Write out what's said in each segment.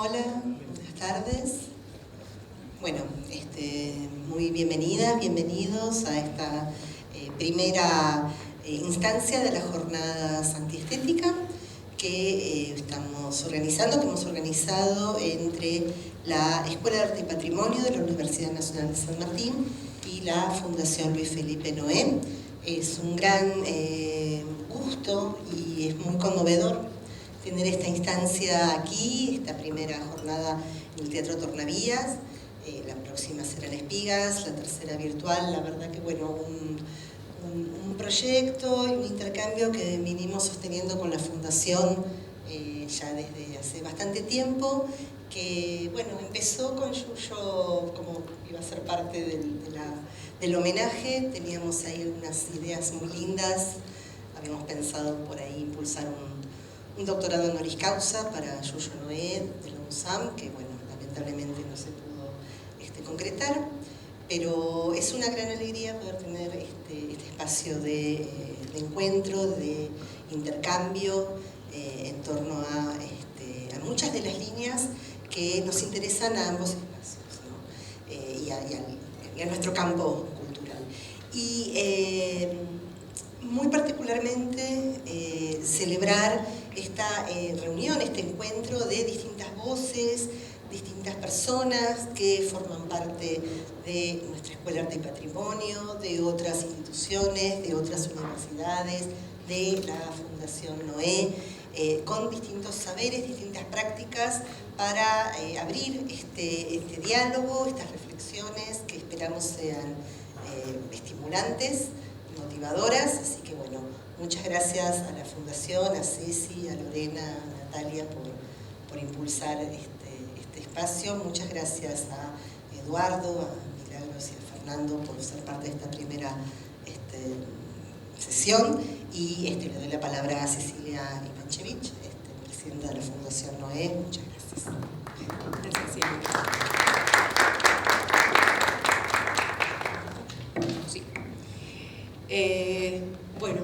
Hola, buenas tardes. Bueno, muy bienvenidas, bienvenidos a esta primera instancia de las jornadas antiestética que estamos organizando, que hemos organizado entre la Escuela de Arte y Patrimonio de la Universidad Nacional de San Martín y la Fundación Luis Felipe Noé. Es un gran gusto y es muy conmovedor tener esta instancia aquí, esta primera jornada en el Teatro Tornavías. La próxima será en Espigas, la tercera virtual. La verdad que bueno, un proyecto y un intercambio que vinimos sosteniendo con la Fundación ya desde hace bastante tiempo, que bueno, empezó con Yuyo, como iba a ser parte del homenaje. Teníamos ahí algunas ideas muy lindas. Habíamos pensado por ahí impulsar un doctorado honoris causa para Yuyo Noé de la UNSAM, que bueno, lamentablemente no se pudo concretar, pero es una gran alegría poder tener este espacio de encuentro, de intercambio en torno a muchas de las líneas que nos interesan a ambos espacios, ¿no? y a nuestro campo cultural. Y muy particularmente celebrar esta reunión, este encuentro de distintas voces, distintas personas que forman parte de nuestra Escuela de Arte y Patrimonio, de otras instituciones, de otras universidades, de la Fundación Noé, con distintos saberes, distintas prácticas para abrir este diálogo, estas reflexiones que esperamos sean estimulantes, motivadoras. Así que bueno, muchas gracias a la Fundación, a Ceci, a Lorena, a Natalia por impulsar este espacio. Muchas gracias a Eduardo, a Milagros y a Fernando por ser parte de esta primera sesión. Y le doy la palabra a Cecilia Ivanchevich, presidenta de la Fundación Noé. Muchas gracias. Gracias, Silvia. Sí. Bueno,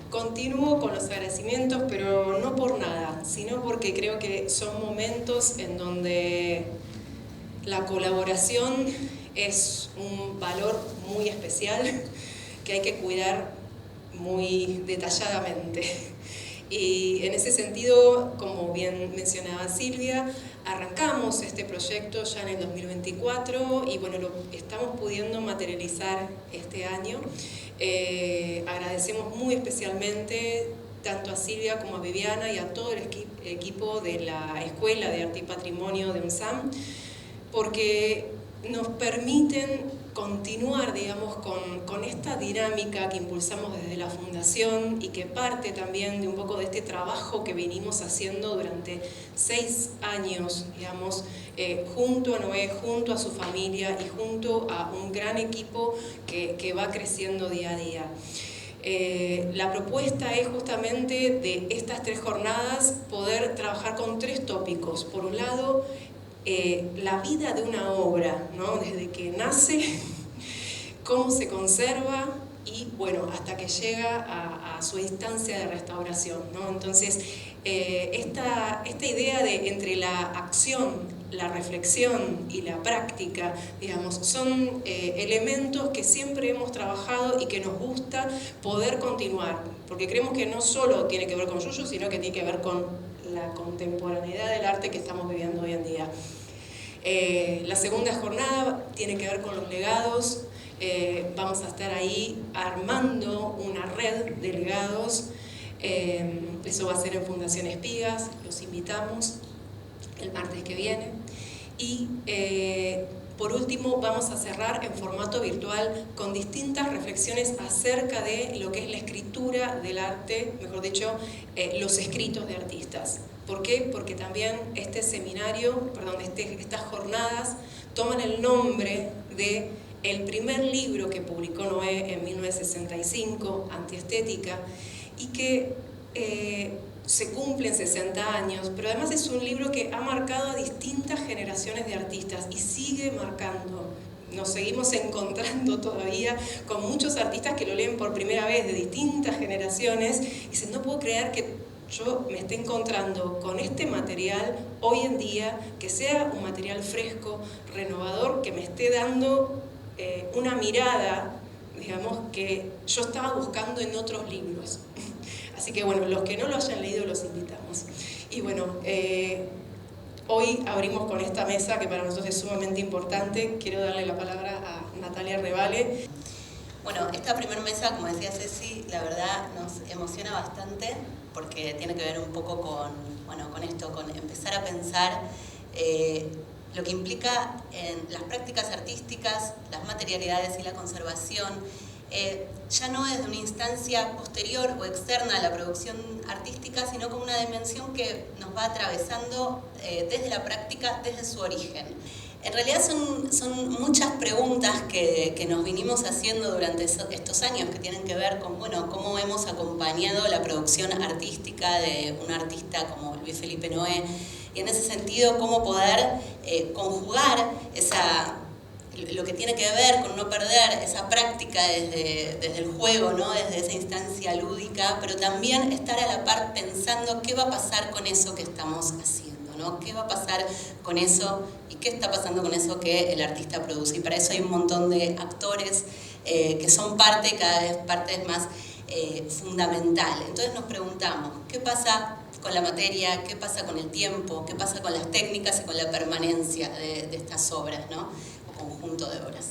continúo con los agradecimientos, pero no por nada, sino porque creo que son momentos en donde la colaboración es un valor muy especial que hay que cuidar muy detalladamente. Y en ese sentido, como bien mencionaba Silvia, arrancamos este proyecto ya en el 2024 y bueno, lo estamos pudiendo materializar este año. Agradecemos muy especialmente tanto a Silvia como a Viviana y a todo el equipo de la Escuela de Arte y Patrimonio de UNSAM, porque nos permiten continuar, digamos, con esta dinámica que impulsamos desde la Fundación y que parte también de un poco de este trabajo que venimos haciendo durante 6 años, digamos, junto a Noé, junto a su familia y junto a un gran equipo que va creciendo día a día. La propuesta es justamente de estas 3 jornadas poder trabajar con 3 tópicos. Por un lado, la vida de una obra, ¿no? Desde que nace, cómo se conserva y bueno, hasta que llega a su instancia de restauración, ¿no? Entonces, esta idea de entre la acción, la reflexión y la práctica, digamos, son elementos que siempre hemos trabajado y que nos gusta poder continuar, porque creemos que no solo tiene que ver con Yuyo, sino que tiene que ver con la contemporaneidad del arte que estamos viviendo hoy en día. La segunda jornada tiene que ver con los legados. Vamos a estar ahí armando una red de legados. Eso va a ser en Fundación Espigas, los invitamos el martes que viene. Y por último vamos a cerrar en formato virtual con distintas reflexiones acerca de lo que es la escritura del arte, mejor dicho, los escritos de artistas. ¿Por qué? Porque también estas jornadas toman el nombre del primer libro que publicó Noé en 1965, Antiestética, y que se cumplen 60 años, pero además es un libro que ha marcado a distintas generaciones de artistas y sigue marcando. Nos seguimos encontrando todavía con muchos artistas que lo leen por primera vez de distintas generaciones y dicen, no puedo creer que yo me esté encontrando con este material hoy en día, que sea un material fresco, renovador, que me esté dando una mirada, digamos, que yo estaba buscando en otros libros. Así que bueno, los que no lo hayan leído los invitamos. Y bueno, hoy abrimos con esta mesa que para nosotros es sumamente importante. Quiero darle la palabra a Natalia Revale. Bueno, esta primera mesa, como decía Ceci, la verdad nos emociona bastante porque tiene que ver un poco con esto, con empezar a pensar lo que implica en las prácticas artísticas, las materialidades y la conservación, ya no desde una instancia posterior o externa a la producción artística, sino como una dimensión que nos va atravesando desde la práctica, desde su origen. En realidad son muchas preguntas que nos vinimos haciendo durante estos años que tienen que ver con cómo hemos acompañado la producción artística de un artista como Luis Felipe Noé, y en ese sentido cómo poder conjugar lo que tiene que ver con no perder esa práctica desde el juego, ¿no? Desde esa instancia lúdica, pero también estar a la par pensando qué va a pasar con eso que estamos haciendo, ¿no? ¿Qué va a pasar con eso y qué está pasando con eso que el artista produce? Y para eso hay un montón de actores que son cada vez parte más fundamental. Entonces nos preguntamos, ¿qué pasa con la materia? ¿Qué pasa con el tiempo? ¿Qué pasa con las técnicas y con la permanencia de estas obras, ¿no? Conjunto de obras?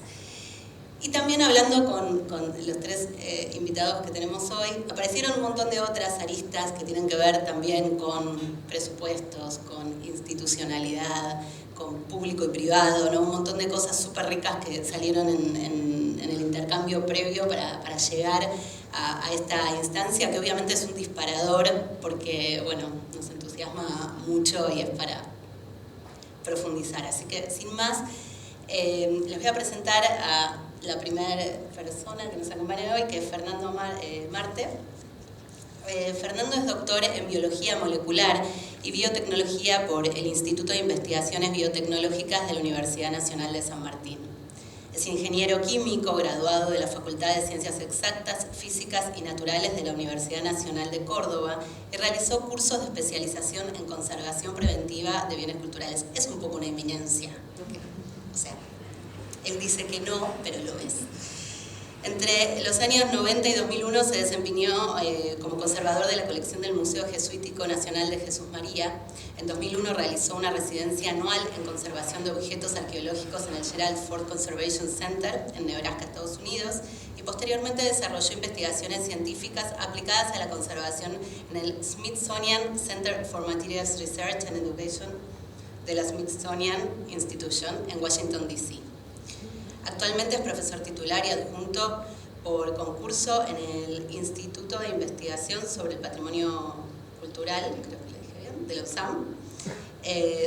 Y también hablando con los tres invitados que tenemos hoy, aparecieron un montón de otras aristas que tienen que ver también con presupuestos, con institucionalidad, con público y privado, ¿no? Un montón de cosas súper ricas que salieron en el intercambio previo para llegar a esta instancia, que obviamente es un disparador porque, bueno, nos entusiasma mucho y es para profundizar. Así que, sin más, les voy a presentar a la primera persona que nos acompaña hoy, que es Fernando Marte. Fernando es doctor en Biología Molecular y Biotecnología por el Instituto de Investigaciones Biotecnológicas de la Universidad Nacional de San Martín. Es ingeniero químico graduado de la Facultad de Ciencias Exactas, Físicas y Naturales de la Universidad Nacional de Córdoba y realizó cursos de especialización en conservación preventiva de bienes culturales. Es un poco una eminencia. O sea, él dice que no, pero lo es. Entre los años 90 y 2001 se desempeñó como conservador de la colección del Museo Jesuítico Nacional de Jesús María. En 2001 realizó una residencia anual en conservación de objetos arqueológicos en el Gerald Ford Conservation Center en Nebraska, Estados Unidos, y posteriormente desarrolló investigaciones científicas aplicadas a la conservación en el Smithsonian Center for Materials Research and Education de la Smithsonian Institution en Washington, D.C. Actualmente es profesor titular y adjunto por concurso en el Instituto de Investigación sobre el Patrimonio Cultural, creo que le dije bien, de la USAM,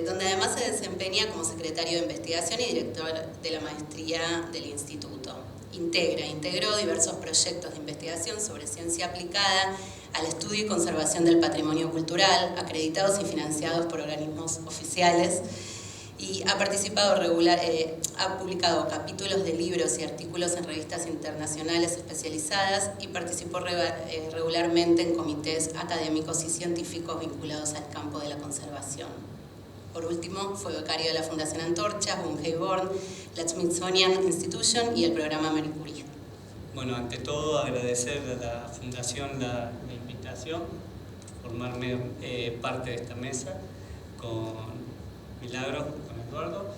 donde además se desempeña como secretario de investigación y director de la maestría del instituto. Integró diversos proyectos de investigación sobre ciencia aplicada al estudio y conservación del patrimonio cultural, acreditados y financiados por organismos oficiales, y ha publicado capítulos de libros y artículos en revistas internacionales especializadas y participó regularmente en comités académicos y científicos vinculados al campo de la conservación. Por último, fue becario de la Fundación Antorcha, Bungay Born, la Smithsonian Institution y el programa Marie Curie. Bueno, ante todo agradecer a la Fundación la invitación, formarme parte de esta mesa con Milagros, con Eduardo,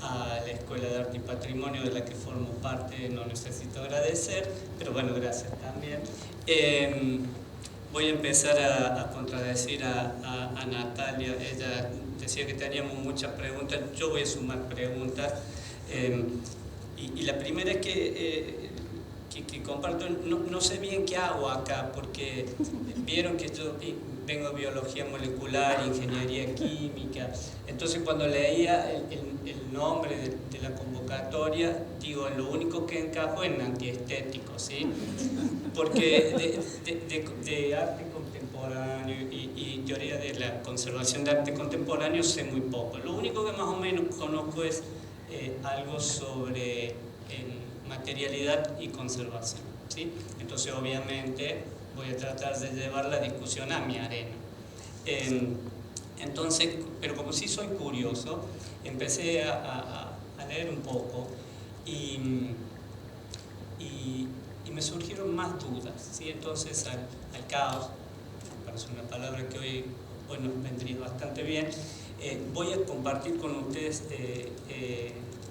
a la Escuela de Arte y Patrimonio de la que formo parte no necesito agradecer, pero bueno, gracias también. Voy a empezar a contradecir a Natalia. Ella decía que teníamos muchas preguntas, yo voy a sumar preguntas. Y la primera es que comparto, no sé bien qué hago acá, porque vieron que yo vengo de biología molecular, ingeniería química, entonces cuando leía el nombre de la convocatoria, digo, lo único que encajo es en antiestético, ¿sí? Porque de arte contemporáneo y teoría de la conservación de arte contemporáneo sé muy poco. Lo único que más o menos conozco es algo sobre materialidad y conservación, ¿sí? Entonces obviamente voy a tratar de llevar la discusión a mi arena. Entonces, pero como sí soy curioso, empecé a leer un poco y me surgieron más dudas, ¿sí? Entonces al caos, me parece una palabra que hoy nos vendría bastante bien, voy a compartir con ustedes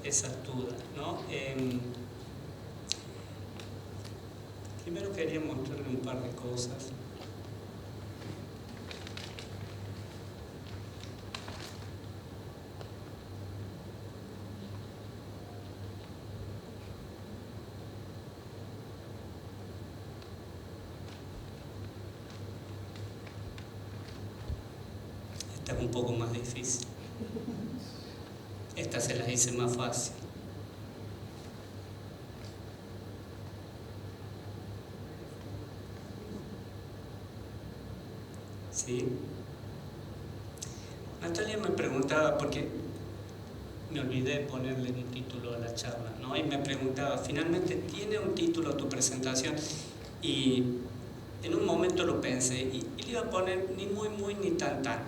esas dudas, ¿no? Primero quería mostrarle un par de cosas. Esta es un poco más difícil. Esta se las hice más fácil. ¿Sí? Natalia me preguntaba, porque me olvidé ponerle un título a la charla, ¿no? Y me preguntaba, finalmente, ¿tiene un título tu presentación? Y en un momento lo pensé y le iba a poner ni muy, muy, ni tan, tan.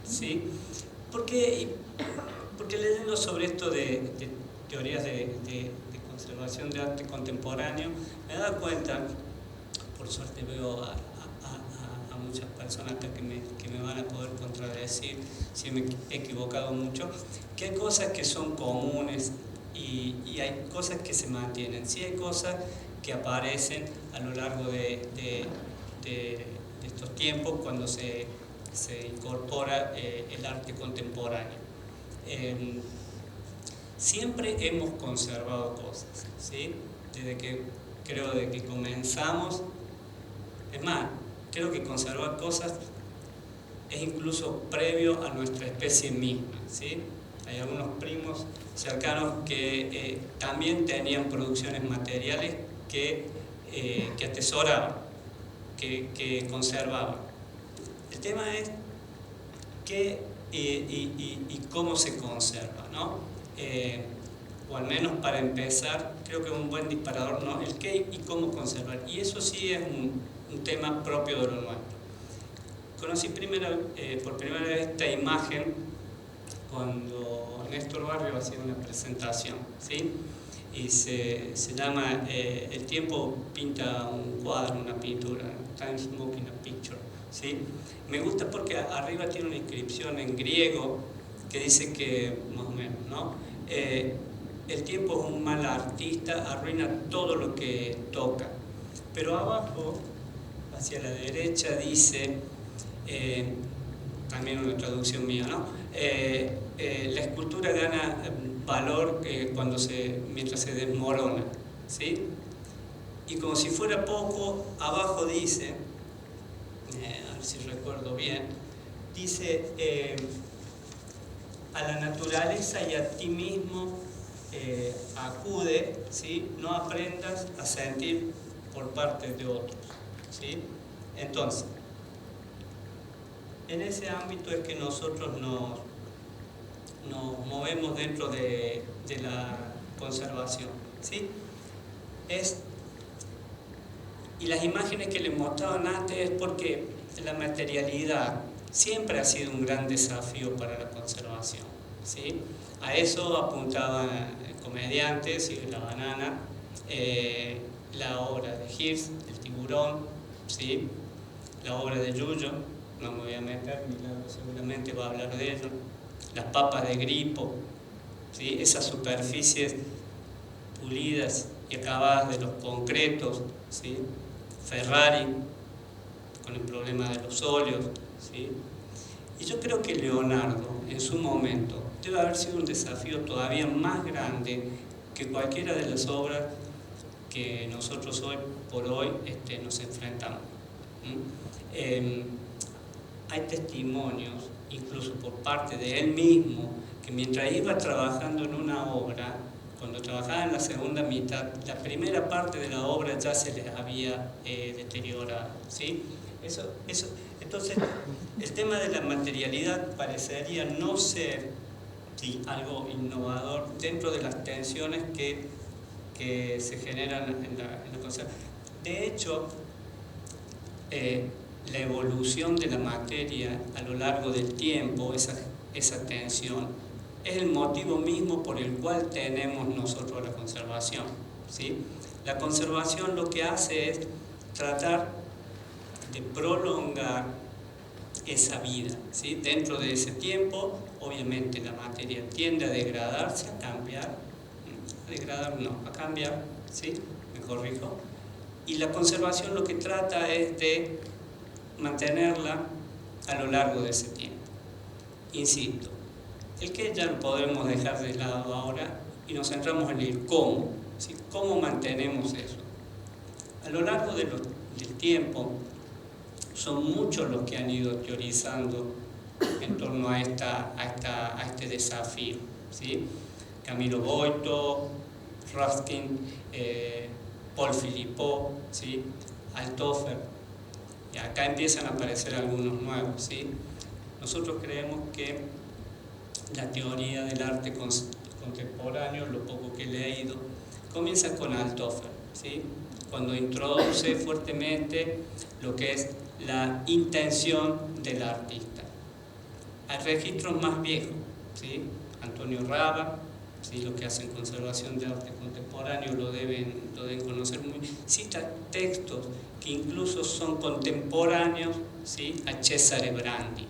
¿Sí? Porque leyendo sobre esto de teorías de conservación de arte contemporáneo, me he dado cuenta, por suerte veo a muchas personas acá que me van a poder contradecir si me he equivocado mucho, que hay cosas que son comunes y hay cosas que se mantienen. Sí hay cosas que aparecen a lo largo de estos tiempos cuando se incorpora el arte contemporáneo. Siempre hemos conservado cosas, ¿sí? Desde que comenzamos, es más, creo que conservar cosas es incluso previo a nuestra especie misma, ¿sí? Hay algunos primos cercanos que también tenían producciones materiales que atesoraban, que conservaban. El tema es qué y cómo se conserva, ¿no? O al menos para empezar, creo que es un buen disparador, ¿no? El qué y cómo conservar. Y eso sí es un tema propio de lo nuestro. Conocí por primera vez esta imagen cuando Néstor Barrio hacía una presentación, ¿sí? Y se llama El tiempo pinta un cuadro, una pintura, Time Smoking a Picture, ¿sí? Me gusta porque arriba tiene una inscripción en griego que dice que, más o menos, ¿no? El tiempo es un mal artista, arruina todo lo que toca. Pero abajo, hacia la derecha, dice, también una traducción mía, ¿no? La escultura gana valor mientras se desmorona, ¿sí? Y como si fuera poco, abajo dice, a ver si recuerdo bien, dice, a la naturaleza y a ti mismo acude, ¿sí? No aprendas a sentir por parte de otros, ¿sí? Entonces, en ese ámbito es que nosotros nos movemos dentro de la conservación, ¿sí? Y las imágenes que les mostraban antes es porque la materialidad siempre ha sido un gran desafío para la conservación, ¿sí? A eso apuntaban comediantes y La Banana, la obra de Hirst, El tiburón, ¿sí? La obra de Yuyo, no me voy a meter, Milagro seguramente va a hablar de ello, las papas de Gripo, ¿sí? Esas superficies pulidas y acabadas de los concretos, ¿sí? Ferrari, con el problema de los óleos, ¿sí? Y yo creo que Leonardo, en su momento, debe haber sido un desafío todavía más grande que cualquiera de las obras que nosotros hoy por hoy nos enfrentamos. Hay testimonios, incluso por parte de él mismo, que mientras iba trabajando en una obra, cuando trabajaba en la segunda mitad, la primera parte de la obra ya se les había deteriorado, ¿sí? Entonces, el tema de la materialidad parecería no ser, sí, algo innovador dentro de las tensiones que se generan en la conservación. De hecho, la evolución de la materia a lo largo del tiempo, esa tensión, es el motivo mismo por el cual tenemos nosotros la conservación, ¿sí? La conservación lo que hace es tratar de prolongar esa vida, ¿sí? Dentro de ese tiempo, obviamente la materia tiende a degradarse, a cambiar, a cambiar, ¿sí? Me corrijo. Y la conservación lo que trata es de mantenerla a lo largo de ese tiempo. Insisto, el qué ya lo podemos dejar de lado ahora y nos centramos en el cómo, ¿sí? ¿Cómo mantenemos eso? A lo largo del tiempo son muchos los que han ido teorizando en torno a este desafío, ¿sí? Camilo Boito, Ruskin, Paul Philippot, ¿sí? Althoffer, y acá empiezan a aparecer algunos nuevos, ¿sí? Nosotros creemos que la teoría del arte contemporáneo, lo poco que he leído, comienza con Althoffer, ¿sí? Cuando introduce fuertemente lo que es la intención del artista. Hay registros más viejos, ¿sí? Antonio Raba, ¿sí? Los que hacen conservación de arte contemporáneo lo deben conocer muy bien. Cita textos que incluso son contemporáneos, ¿sí? A Cesare Brandi.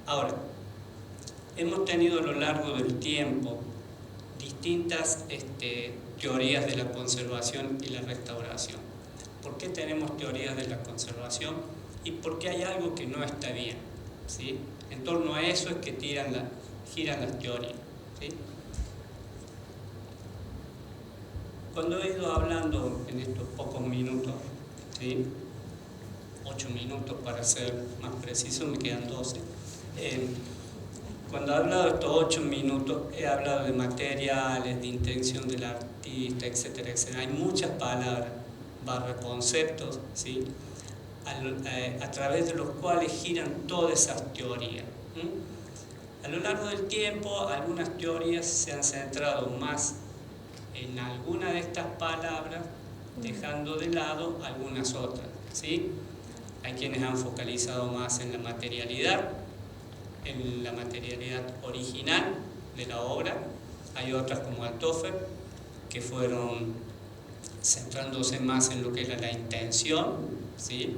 Ahora, hemos tenido a lo largo del tiempo distintas teorías de la conservación y la restauración. ¿Por qué tenemos teorías de la conservación? Y por qué hay algo que no está bien, ¿sí? En torno a eso es que giran las teorías, ¿sí? Cuando he ido hablando en estos pocos minutos, ¿sí? 8 minutos para ser más preciso, me quedan 12. Cuando he hablado de estos 8 minutos, he hablado de materiales, de intención del artista, etcétera, etcétera. Hay muchas palabras, conceptos, ¿sí? A través de los cuales giran todas esas teorías. A lo largo del tiempo, algunas teorías se han centrado más en alguna de estas palabras, dejando de lado algunas otras, ¿sí? Hay quienes han focalizado más en la materialidad original de la obra. Hay otras como Althoffer que fueron centrándose más en lo que era la intención, ¿sí?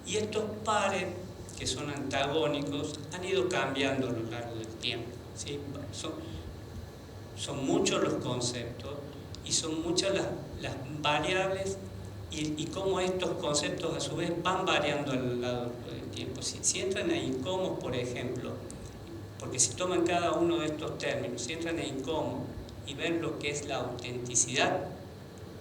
Y estos pares que son antagónicos han ido cambiando a lo largo del tiempo, ¿sí? Son muchos los conceptos y son muchas las variables y cómo estos conceptos a su vez van variando a lo largo del tiempo. Si entran a INCOMOS, por ejemplo, porque si toman cada uno de estos términos, si entran a INCOMOS y ven lo que es la autenticidad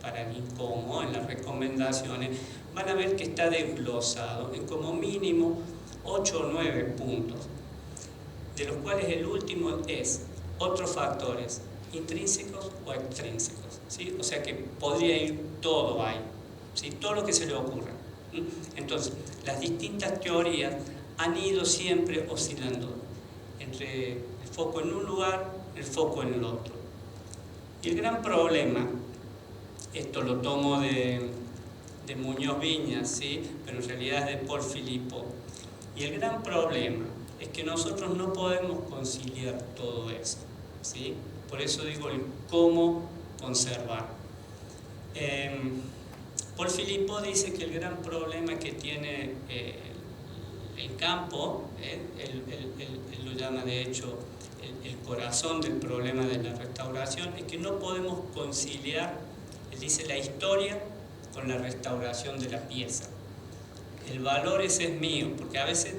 para el INCOMOS, en las recomendaciones, van a ver que está desglosado en como mínimo 8 o 9 puntos, de los cuales el último es otros factores intrínsecos o extrínsecos, ¿sí? O sea que podría ir todo ahí, ¿sí? Todo lo que se le ocurra. Entonces, las distintas teorías han ido siempre oscilando entre el foco en un lugar, el foco en el otro. Y el gran problema, esto lo tomo de Muñoz Viñas, ¿sí? Pero en realidad es de Paul Philippot. Y el gran problema es que nosotros no podemos conciliar todo eso, ¿sí? Por eso digo el cómo conservar. Paul Philippot dice que el gran problema que tiene el campo, él lo llama de hecho el corazón del problema de la restauración, es que no podemos conciliar, él dice, la historia con la restauración de la pieza. El valor ese es mío, porque a veces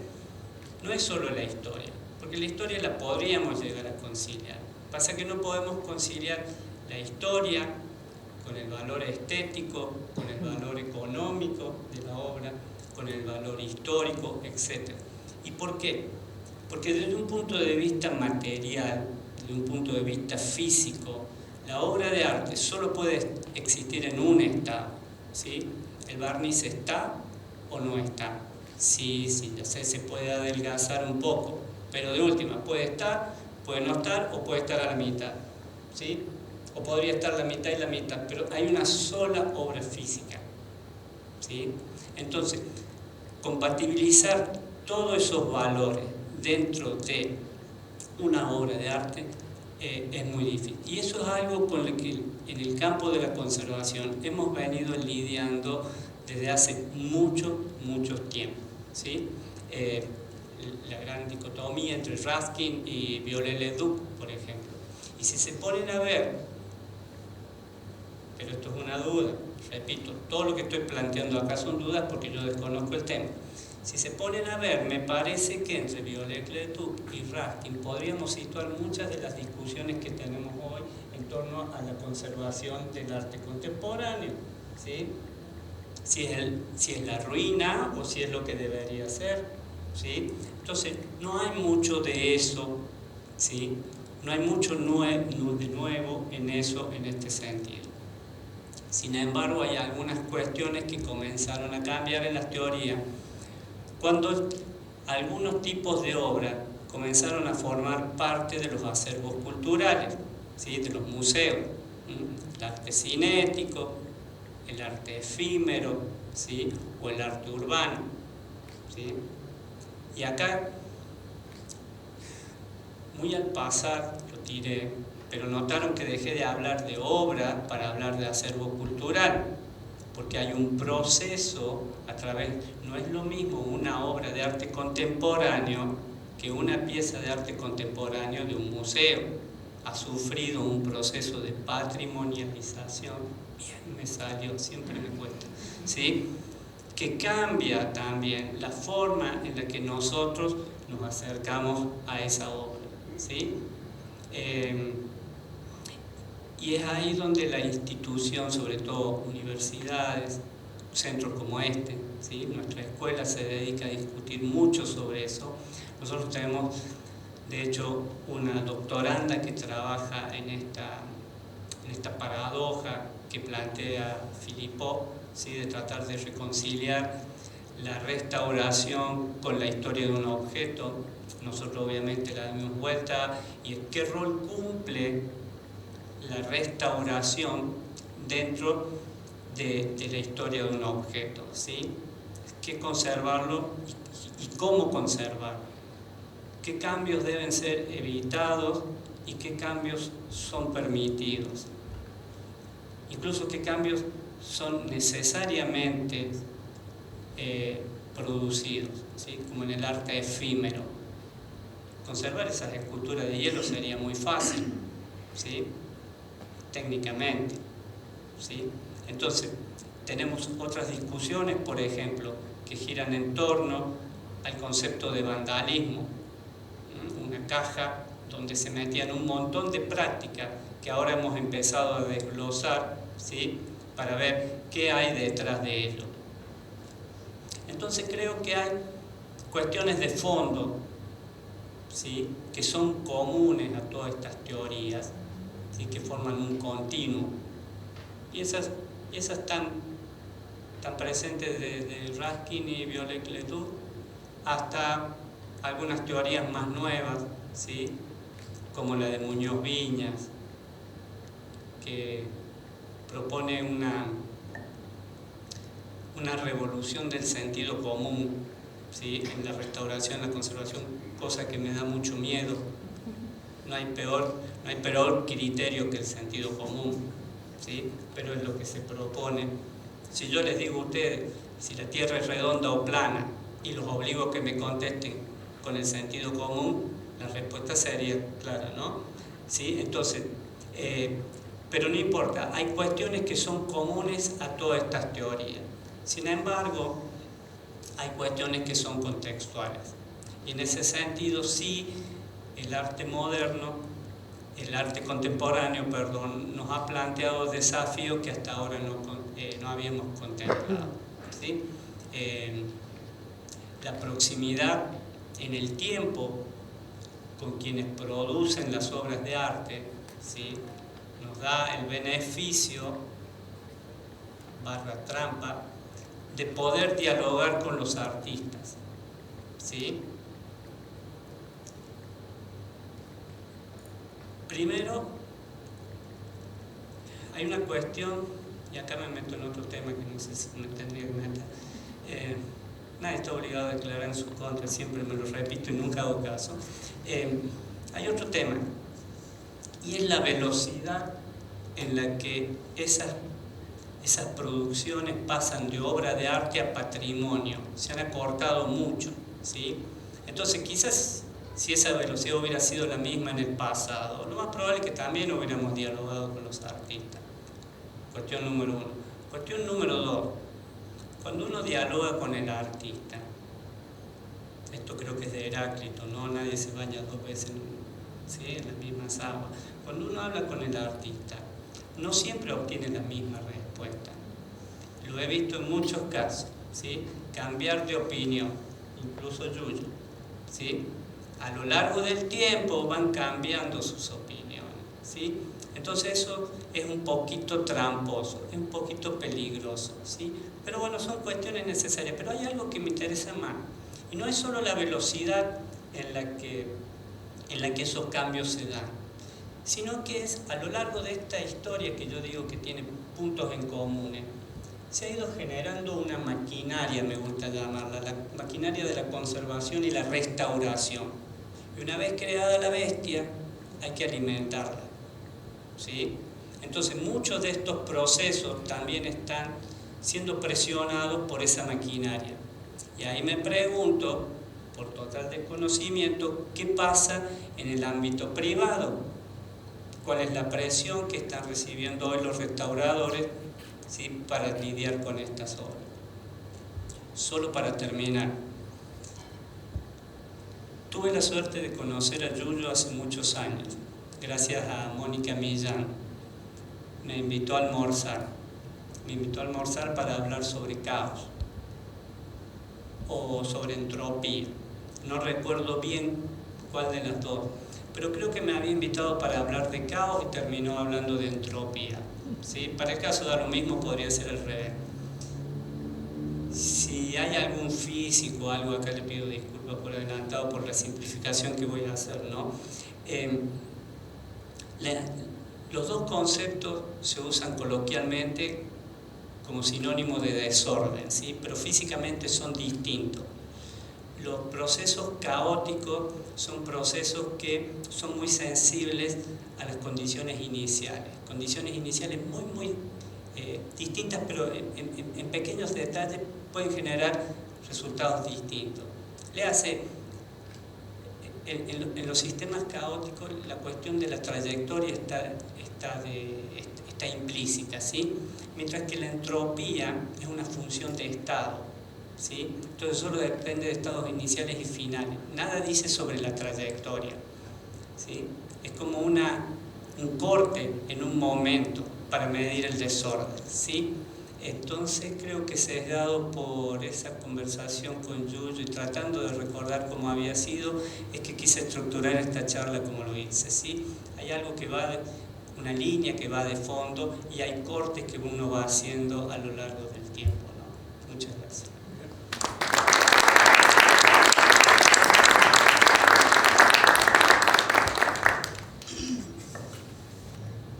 no es solo la historia, porque la historia la podríamos llegar a conciliar. Pasa que no podemos conciliar la historia con el valor estético, con el valor económico de la obra, con el valor histórico, etc. ¿Y por qué? Porque desde un punto de vista material, desde un punto de vista físico, la obra de arte solo puede existir en un estado, ¿sí? El barniz está o no está. Sí, ya sé, se puede adelgazar un poco, pero de última, puede estar, puede no estar o puede estar a la mitad, ¿sí? O podría estar la mitad y la mitad, pero hay una sola obra física. ¿sí? Entonces, compatibilizar todos esos valores dentro de una obra de arte es muy difícil. Y eso es algo con lo que en el campo de la conservación hemos venido lidiando desde hace mucho tiempo, ¿sí? La gran dicotomía entre Raskin y Viollet-le-Duc, por ejemplo. Y si se ponen a ver, pero esto es una duda, repito, todo lo que estoy planteando acá son dudas porque yo desconozco el tema. Si se ponen a ver, me parece que entre Viollet-le-Duc y Raskin podríamos situar muchas de las discusiones que tenemos hoy en torno a la conservación del arte contemporáneo, ¿sí? Si es la ruina o si es lo que debería ser, ¿sí? Entonces, no hay mucho de eso, ¿sí? No hay mucho de nuevo en eso, en este sentido. Sin embargo, hay algunas cuestiones que comenzaron a cambiar en las teorías cuando algunos tipos de obras comenzaron a formar parte de los acervos culturales, ¿sí? De los museos, el arte cinético, el arte efímero, ¿sí? O el arte urbano, ¿sí? Y acá, muy al pasar, lo tiré, pero notaron que dejé de hablar de obra para hablar de acervo cultural, porque hay un proceso a través, no es lo mismo una obra de arte contemporáneo que una pieza de arte contemporáneo de un museo. Ha sufrido un proceso de patrimonialización, bien me salió, siempre me cuesta, ¿sí? Que cambia también la forma en la que nosotros nos acercamos a esa obra, ¿sí? Y es ahí donde la institución, sobre todo universidades, centros como este, ¿sí? Nuestra escuela se dedica a discutir mucho sobre eso. Nosotros tenemos, de hecho, una doctoranda que trabaja en esta paradoja que plantea Philippot, ¿sí? De tratar de reconciliar la restauración con la historia de un objeto. Nosotros obviamente la damos vuelta y qué rol cumple la restauración dentro de la historia de un objeto, ¿sí? ¿Qué conservarlo y cómo conservarlo? ¿Qué cambios deben ser evitados y qué cambios son permitidos? Incluso qué cambios son necesariamente producidos, ¿sí? Como en el arte efímero. Conservar esas esculturas de hielo sería muy fácil, ¿sí? Técnicamente, ¿sí? Entonces, tenemos otras discusiones, por ejemplo, que giran en torno al concepto de vandalismo. Una caja donde se metían un montón de prácticas que ahora hemos empezado a desglosar, ¿sí? Para ver qué hay detrás de ello. Entonces creo que hay cuestiones de fondo, ¿sí? Que son comunes a todas estas teorías, ¿sí? Que forman un continuo. Y esas están presentes desde Raskin y Viollet-le-Duc hasta algunas teorías más nuevas, ¿sí? Como la de Muñoz Viñas, que propone una revolución del sentido común, ¿sí? En la restauración, la conservación, cosa que me da mucho miedo. No hay peor criterio que el sentido común, ¿sí? Pero es lo que se propone. Si yo les digo a ustedes si la Tierra es redonda o plana y los obligo a que me contesten con el sentido común, la respuesta sería clara, ¿no? ¿Sí? Entonces, pero no importa, hay cuestiones que son comunes a todas estas teorías. Sin embargo, hay cuestiones que son contextuales. Y en ese sentido, sí, el arte contemporáneo, nos ha planteado desafíos que hasta ahora no habíamos contemplado, ¿sí? La proximidad en el tiempo con quienes producen las obras de arte, ¿sí? Nos da el beneficio, trampa, de poder dialogar con los artistas, ¿sí? Primero, hay una cuestión y acá me meto en otro tema que no sé si me tendría que meter, nadie está obligado a declarar en su contra, siempre me lo repito y nunca hago caso. Hay otro tema, y es la velocidad en la que esas producciones pasan de obra de arte a patrimonio. Se han acortado mucho, ¿sí? Entonces quizás si esa velocidad hubiera sido la misma en el pasado, lo más probable es que también hubiéramos dialogado con los artistas. Cuestión número 1. Cuestión número 2. Cuando uno dialoga con el artista, esto creo que es de Heráclito, ¿no? Nadie se baña 2 veces en las mismas aguas. Cuando uno habla con el artista, no siempre obtiene la misma respuesta. Lo he visto en muchos casos, ¿sí? Cambiar de opinión, incluso Yuyo, ¿sí? A lo largo del tiempo van cambiando sus opiniones, ¿sí? Entonces eso es un poquito tramposo, es un poquito peligroso, ¿sí? Pero bueno, son cuestiones necesarias. Pero hay algo que me interesa más, y no es solo la velocidad en la que esos cambios se dan, sino que es a lo largo de esta historia que yo digo que tiene puntos en común. Se ha ido generando una maquinaria, me gusta llamarla, la maquinaria de la conservación y la restauración. Y una vez creada la bestia, hay que alimentarla, ¿sí? Entonces muchos de estos procesos también están siendo presionados por esa maquinaria. Y ahí me pregunto, por total desconocimiento, ¿qué pasa en el ámbito privado? ¿Cuál es la presión que están recibiendo hoy los restauradores, ¿sí? Para lidiar con estas obras? Solo para terminar, tuve la suerte de conocer a Yuyo hace muchos años, gracias a Mónica Millán. Me invitó a almorzar para hablar sobre caos o sobre entropía. No recuerdo bien cuál de las dos, pero creo que me había invitado para hablar de caos y terminó hablando de entropía, ¿sí? Para el caso da lo mismo, podría ser al revés. Si hay algún físico o algo, acá le pido disculpas por adelantado por la simplificación que voy a hacer, ¿no? Los dos conceptos se usan coloquialmente como sinónimo de desorden, ¿sí? Pero físicamente son distintos. Los procesos caóticos son procesos que son muy sensibles a las condiciones iniciales muy distintas, pero en pequeños detalles pueden generar resultados distintos. En los sistemas caóticos la cuestión de la trayectoria está implícita, ¿sí? Mientras que la entropía es una función de estado, ¿sí? Entonces solo depende de estados iniciales y finales. Nada dice sobre la trayectoria, ¿sí? Es como un corte en un momento para medir el desorden, ¿sí? Entonces creo que sesgado por esa conversación con Yuyo y tratando de recordar cómo había sido, es que quise estructurar esta charla como lo hice, ¿sí? Hay algo que va una línea que va de fondo y hay cortes que uno va haciendo a lo largo del tiempo, ¿no? Muchas gracias.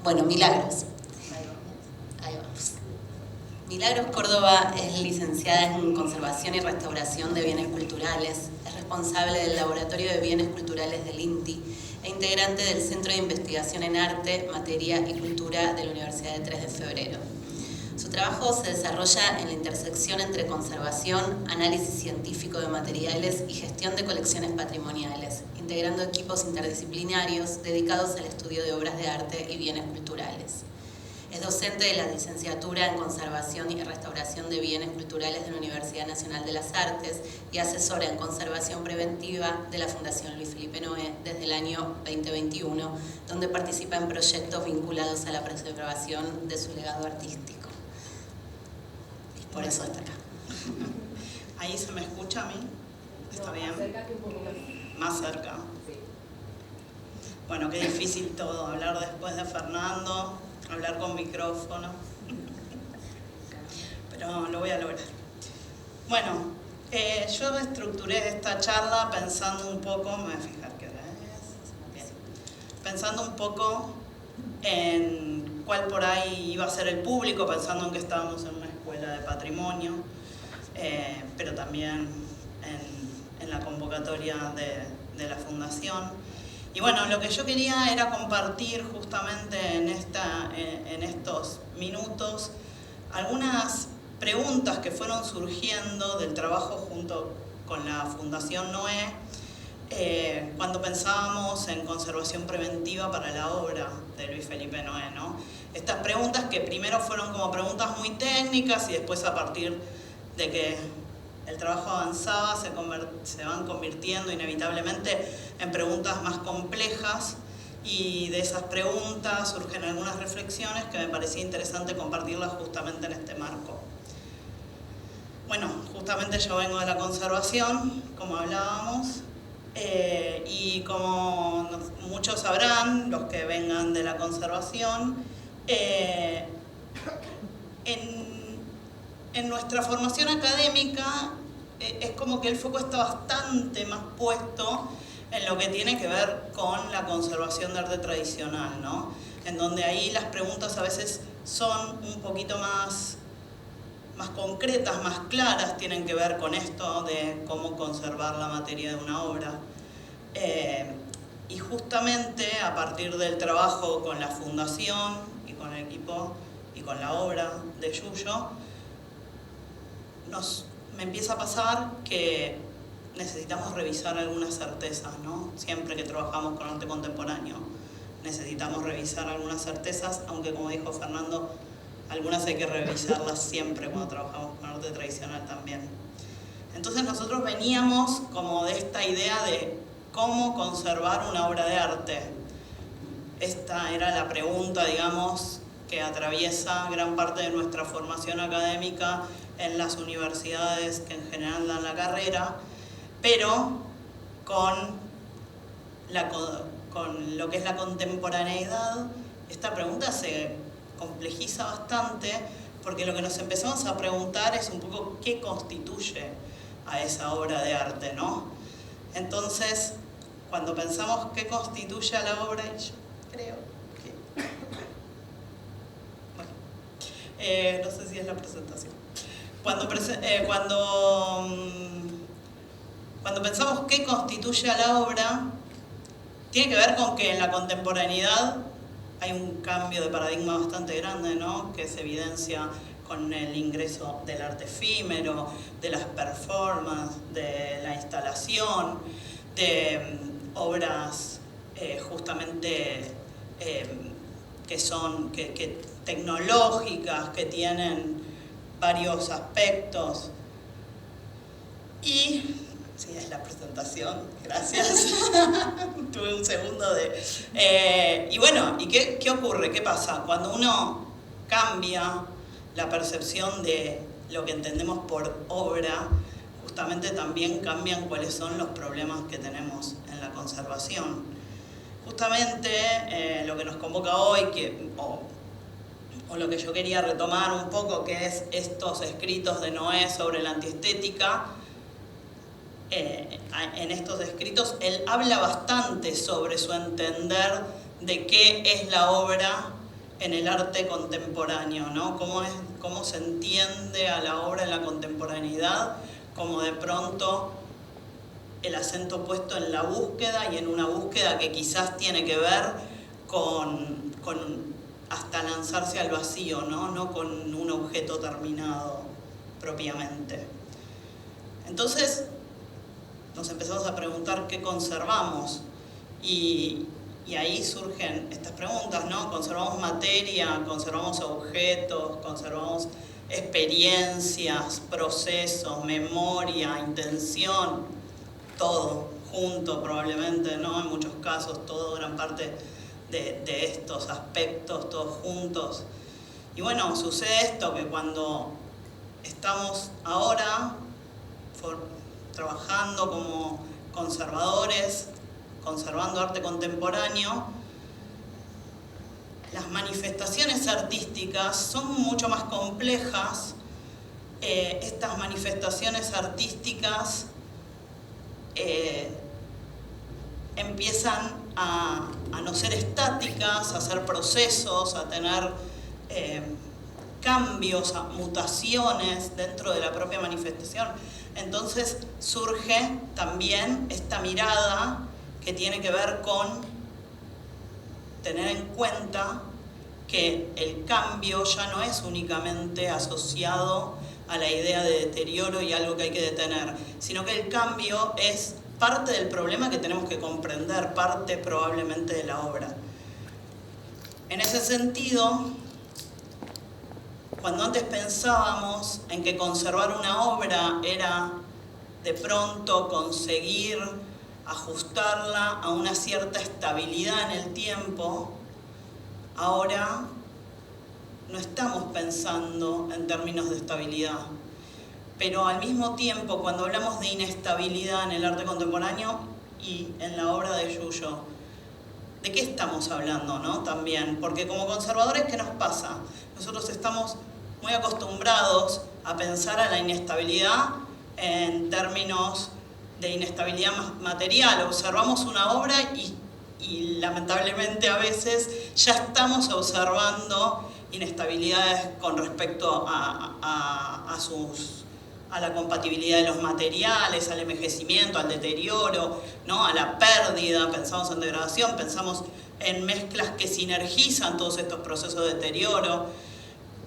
Bueno, Milagros. Ahí vamos. Milagros Córdoba es licenciada en Conservación y Restauración de Bienes Culturales, es responsable del Laboratorio de Bienes Culturales del INTI e integrante del Centro de Investigación en Arte, Materia y Cultura de la Universidad de 3 de Febrero. Su trabajo se desarrolla en la intersección entre conservación, análisis científico de materiales y gestión de colecciones patrimoniales, integrando equipos interdisciplinarios dedicados al estudio de obras de arte y bienes culturales. Es docente de la licenciatura en Conservación y Restauración de Bienes Culturales de la Universidad Nacional de las Artes y asesora en Conservación Preventiva de la Fundación Luis Felipe Noé desde el año 2021, donde participa en proyectos vinculados a la preservación de su legado artístico. Y por eso está acá. ¿Ahí se me escucha a mí? ¿Está bien? Acércate un poco más. Más cerca. Sí. Bueno, qué difícil todo, hablar después de Fernando, hablar con micrófono, pero lo voy a lograr. Bueno, yo estructuré esta charla pensando un poco, me voy a fijar qué hora es, bien, pensando un poco en cuál por ahí iba a ser el público, pensando en que estábamos en una escuela de patrimonio, pero también en la convocatoria de la fundación. Y bueno, lo que yo quería era compartir justamente en estos minutos algunas preguntas que fueron surgiendo del trabajo junto con la Fundación Noé, cuando pensábamos en conservación preventiva para la obra de Luis Felipe Noé, ¿no? Estas preguntas que primero fueron como preguntas muy técnicas y después, a partir de que el trabajo avanzaba, se van convirtiendo inevitablemente en preguntas más complejas, y de esas preguntas surgen algunas reflexiones que me parecía interesante compartirlas justamente en este marco. Bueno, justamente yo vengo de la conservación, como hablábamos, y como muchos sabrán, los que vengan de la conservación, en nuestra formación académica es como que el foco está bastante más puesto en lo que tiene que ver con la conservación de arte tradicional, ¿no? En donde ahí las preguntas a veces son un poquito más concretas, más claras, tienen que ver con esto de cómo conservar la materia de una obra. Y justamente a partir del trabajo con la fundación y con el equipo y con la obra de Yuyo, me empieza a pasar que necesitamos revisar algunas certezas, ¿no? Siempre que trabajamos con arte contemporáneo necesitamos revisar algunas certezas, aunque, como dijo Fernando, algunas hay que revisarlas siempre cuando trabajamos con arte tradicional también. Entonces nosotros veníamos como de esta idea de cómo conservar una obra de arte. Esta era la pregunta, digamos, que atraviesa gran parte de nuestra formación académica en las universidades que en general dan la carrera, pero con lo que es la contemporaneidad, esta pregunta se complejiza bastante, porque lo que nos empezamos a preguntar es un poco qué constituye a esa obra de arte, ¿no? Entonces, cuando pensamos qué constituye a la obra, y yo creo que... Bueno, no sé si es la presentación. Cuando pensamos qué constituye a la obra, tiene que ver con que en la contemporaneidad hay un cambio de paradigma bastante grande, ¿no? Que se evidencia con el ingreso del arte efímero, de las performances, de la instalación, de obras justamente que son tecnológicas, que tienen varios aspectos. Y sí, es la presentación, gracias. Tuve un segundo de... y bueno, ¿y qué ocurre? ¿Qué pasa? Cuando uno cambia la percepción de lo que entendemos por obra, justamente también cambian cuáles son los problemas que tenemos en la conservación. Justamente lo que nos convoca hoy, o lo que yo quería retomar un poco, que es estos escritos de Noé sobre la antiestética. En estos escritos él habla bastante sobre su entender de qué es la obra en el arte contemporáneo, ¿no? Cómo se entiende a la obra en la contemporaneidad, como de pronto el acento puesto en la búsqueda, y en una búsqueda que quizás tiene que ver con hasta lanzarse al vacío, ¿no? No con un objeto terminado propiamente. Entonces nos empezamos a preguntar qué conservamos, y ahí surgen estas preguntas, ¿no? ¿Conservamos materia? ¿Conservamos objetos? ¿Conservamos experiencias, procesos, memoria, intención? Todo junto probablemente, ¿no? En muchos casos, gran parte de estos aspectos, todos juntos. Y bueno, sucede esto, que cuando estamos ahora trabajando como conservadores, conservando arte contemporáneo, las manifestaciones artísticas son mucho más complejas. Estas manifestaciones artísticas empiezan a no ser estáticas, a hacer procesos, a tener cambios, a mutaciones dentro de la propia manifestación. Entonces surge también esta mirada que tiene que ver con tener en cuenta que el cambio ya no es únicamente asociado a la idea de deterioro y algo que hay que detener, sino que el cambio es parte del problema que tenemos que comprender, parte probablemente de la obra. En ese sentido, cuando antes pensábamos en que conservar una obra era de pronto conseguir ajustarla a una cierta estabilidad en el tiempo, ahora no estamos pensando en términos de estabilidad. Pero al mismo tiempo, cuando hablamos de inestabilidad en el arte contemporáneo y en la obra de Yuyo, ¿de qué estamos hablando, no? También, porque como conservadores, ¿qué nos pasa? Nosotros estamos muy acostumbrados a pensar a la inestabilidad en términos de inestabilidad material. Observamos una obra y lamentablemente a veces ya estamos observando inestabilidades con respecto a la compatibilidad de los materiales, al envejecimiento, al deterioro, ¿no? A la pérdida, pensamos en degradación, pensamos en mezclas que sinergizan todos estos procesos de deterioro.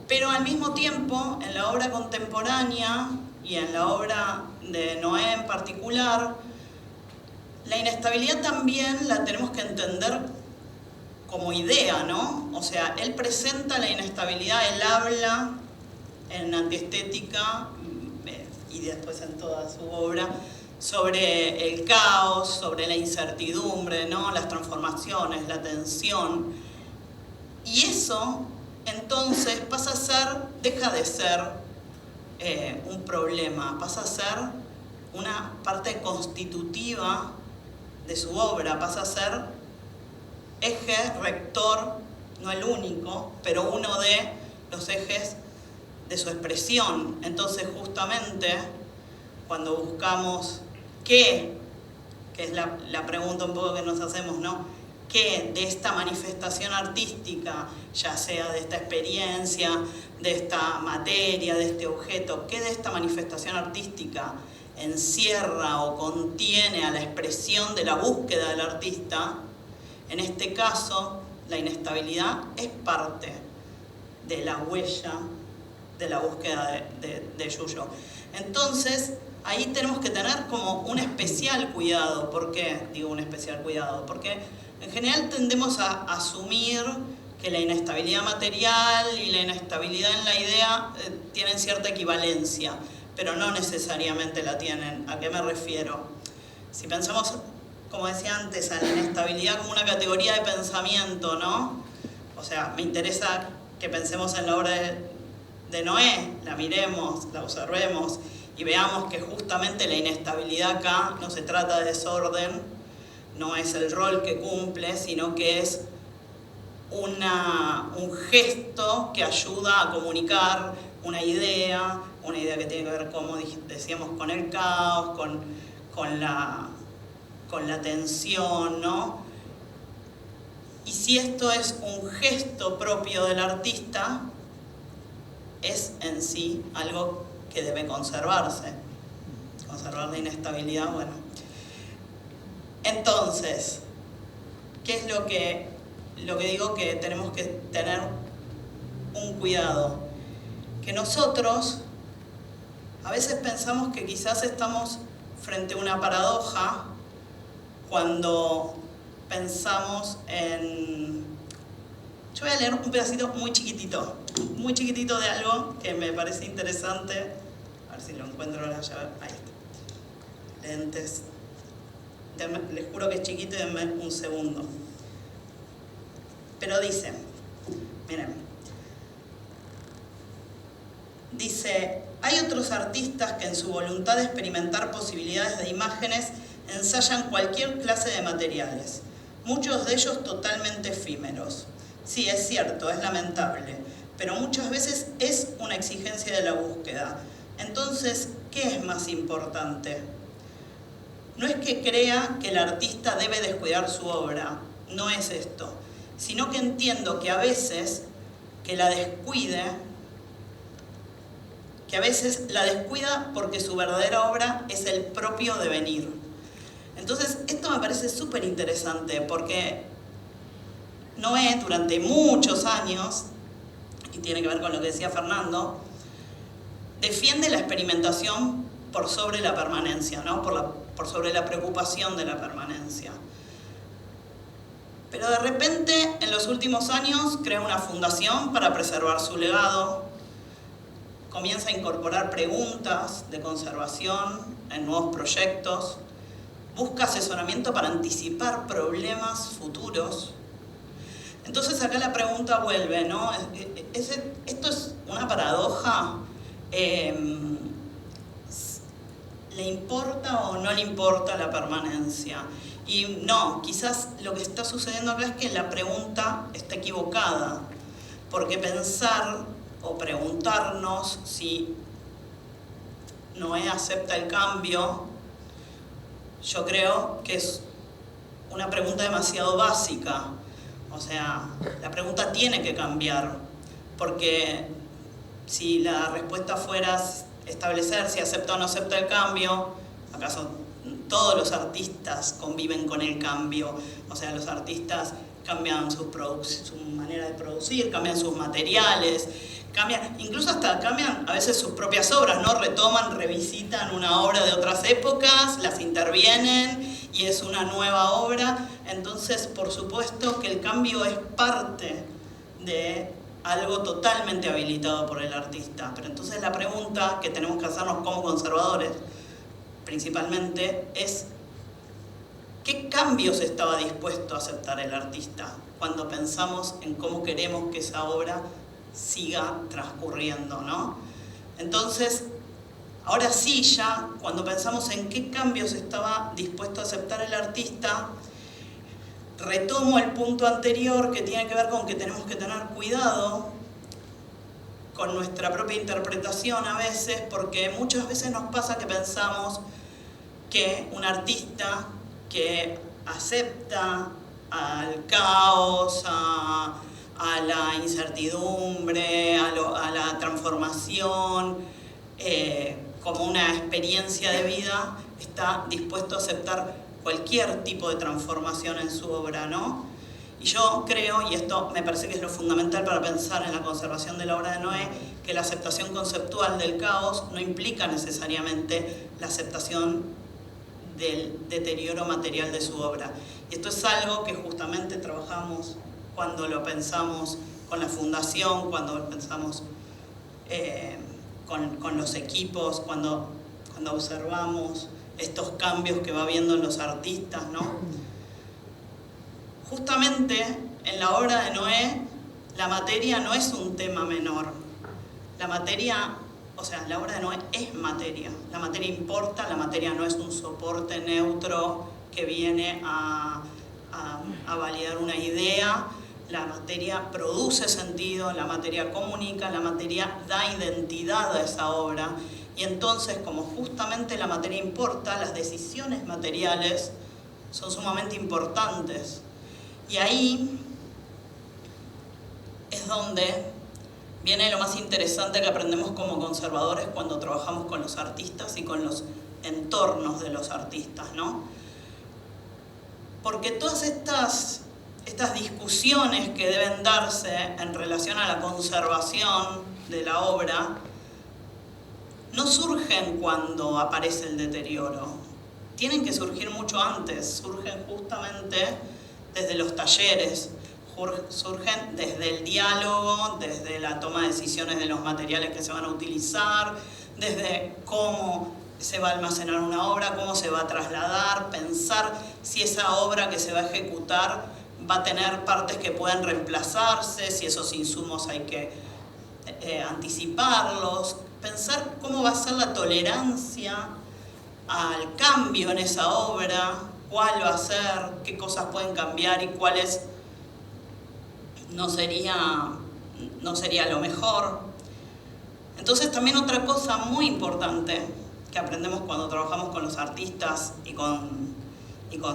Pero al mismo tiempo, en la obra contemporánea y en la obra de Noé en particular, la inestabilidad también la tenemos que entender como idea, ¿no? O sea, él presenta la inestabilidad, él habla en Antiestética y después en toda su obra sobre el caos, sobre la incertidumbre, ¿no? Las transformaciones, la tensión. Y eso, entonces, pasa a ser, deja de ser un problema, pasa a ser una parte constitutiva de su obra, pasa a ser eje rector, no el único, pero uno de los ejes de su expresión. Entonces, justamente, cuando buscamos qué, que es la pregunta un poco que nos hacemos, ¿no? ¿Qué de esta manifestación artística, ya sea de esta experiencia, de esta materia, de este objeto, qué de esta manifestación artística encierra o contiene a la expresión de la búsqueda del artista? En este caso, la inestabilidad es parte de la huella de la búsqueda de Yuyo. Entonces, ahí tenemos que tener como un especial cuidado. ¿Por qué digo un especial cuidado? Porque en general tendemos a asumir que la inestabilidad material y la inestabilidad en la idea tienen cierta equivalencia, pero no necesariamente la tienen. ¿A qué me refiero? Si pensamos, como decía antes, a la inestabilidad como una categoría de pensamiento, ¿no? O sea, me interesa que pensemos en la obra de Noé, la miremos, la observemos y veamos que justamente la inestabilidad acá no se trata de desorden, no es el rol que cumple, sino que es un gesto que ayuda a comunicar una idea que tiene que ver, como decíamos, con el caos, con la tensión, ¿no? Y si esto es un gesto propio del artista, es en sí algo que debe conservarse. Conservar la inestabilidad, bueno. Entonces, ¿qué es lo que digo que tenemos que tener un cuidado? Que nosotros a veces pensamos que quizás estamos frente a una paradoja cuando pensamos en... Yo voy a leer un pedacito muy chiquitito de algo que me parece interesante. A ver si lo encuentro la llave. Ahí está. Lentes. Les juro que es chiquito y denme un segundo. Pero dice, miren, dice, hay otros artistas que en su voluntad de experimentar posibilidades de imágenes ensayan cualquier clase de materiales, muchos de ellos totalmente efímeros. Sí, es cierto, es lamentable, pero muchas veces es una exigencia de la búsqueda. Entonces, ¿qué es más importante? no es que crea que el artista debe descuidar su obra, no es esto, sino que entiendo que a veces que la descuide, que a veces la descuida porque su verdadera obra es el propio devenir. Entonces, esto me parece súper interesante porque Noé, durante muchos años, y tiene que ver con lo que decía Fernando, defiende la experimentación por sobre la permanencia, ¿no? por sobre la preocupación de la permanencia. Pero de repente, en los últimos años, crea una fundación para preservar su legado, comienza a incorporar preguntas de conservación en nuevos proyectos, busca asesoramiento para anticipar problemas futuros. Entonces acá la pregunta vuelve, ¿no? ¿Esto es una paradoja? ¿Le importa o no le importa la permanencia? Y no, quizás lo que está sucediendo acá es que la pregunta está equivocada, porque pensar o preguntarnos si Noé acepta el cambio, yo creo que es una pregunta demasiado básica. O sea, la pregunta tiene que cambiar, porque si la respuesta fuera establecer si acepta o no acepta el cambio, ¿acaso todos los artistas conviven con el cambio? O sea, los artistas cambian su manera de producir, cambian sus materiales, incluso hasta cambian a veces sus propias obras, ¿no? Retoman, revisitan una obra de otras épocas, las intervienen y es una nueva obra. Entonces, por supuesto que el cambio es parte de algo totalmente habilitado por el artista. Pero entonces la pregunta que tenemos que hacernos como conservadores, principalmente, es ¿qué cambios estaba dispuesto a aceptar el artista cuando pensamos en cómo queremos que esa obra siga transcurriendo, ¿no? Entonces, ahora sí, ya cuando pensamos en qué cambios estaba dispuesto a aceptar el artista, retomo el punto anterior que tiene que ver con que tenemos que tener cuidado con nuestra propia interpretación a veces, porque muchas veces nos pasa que pensamos que un artista que acepta al caos, a la incertidumbre, a la transformación, como una experiencia de vida, está dispuesto a aceptar cualquier tipo de transformación en su obra, ¿no? Y yo creo, y esto me parece que es lo fundamental para pensar en la conservación de la obra de Noé, que la aceptación conceptual del caos no implica necesariamente la aceptación del deterioro material de su obra. Y esto es algo que justamente trabajamos cuando lo pensamos con la fundación, cuando lo pensamos con los equipos, cuando observamos estos cambios que va viendo en los artistas, ¿no? Justamente en la obra de Noé, la materia no es un tema menor. La materia, o sea, la obra de Noé es materia. La materia importa, la materia no es un soporte neutro que viene a validar una idea. La materia produce sentido, la materia comunica, la materia da identidad a esa obra. Y entonces, como justamente la materia importa, las decisiones materiales son sumamente importantes. Y ahí es donde viene lo más interesante que aprendemos como conservadores cuando trabajamos con los artistas y con los entornos de los artistas, ¿no? Porque todas estas discusiones que deben darse en relación a la conservación de la obra no surgen cuando aparece el deterioro. Tienen que surgir mucho antes, surgen justamente desde los talleres, surgen desde el diálogo, desde la toma de decisiones de los materiales que se van a utilizar, desde cómo se va a almacenar una obra, cómo se va a trasladar, pensar si esa obra que se va a ejecutar va a tener partes que pueden reemplazarse, si esos insumos hay que anticiparlos, pensar cómo va a ser la tolerancia al cambio en esa obra, cuál va a ser, qué cosas pueden cambiar y cuáles no sería lo mejor. Entonces también otra cosa muy importante que aprendemos cuando trabajamos con los artistas y con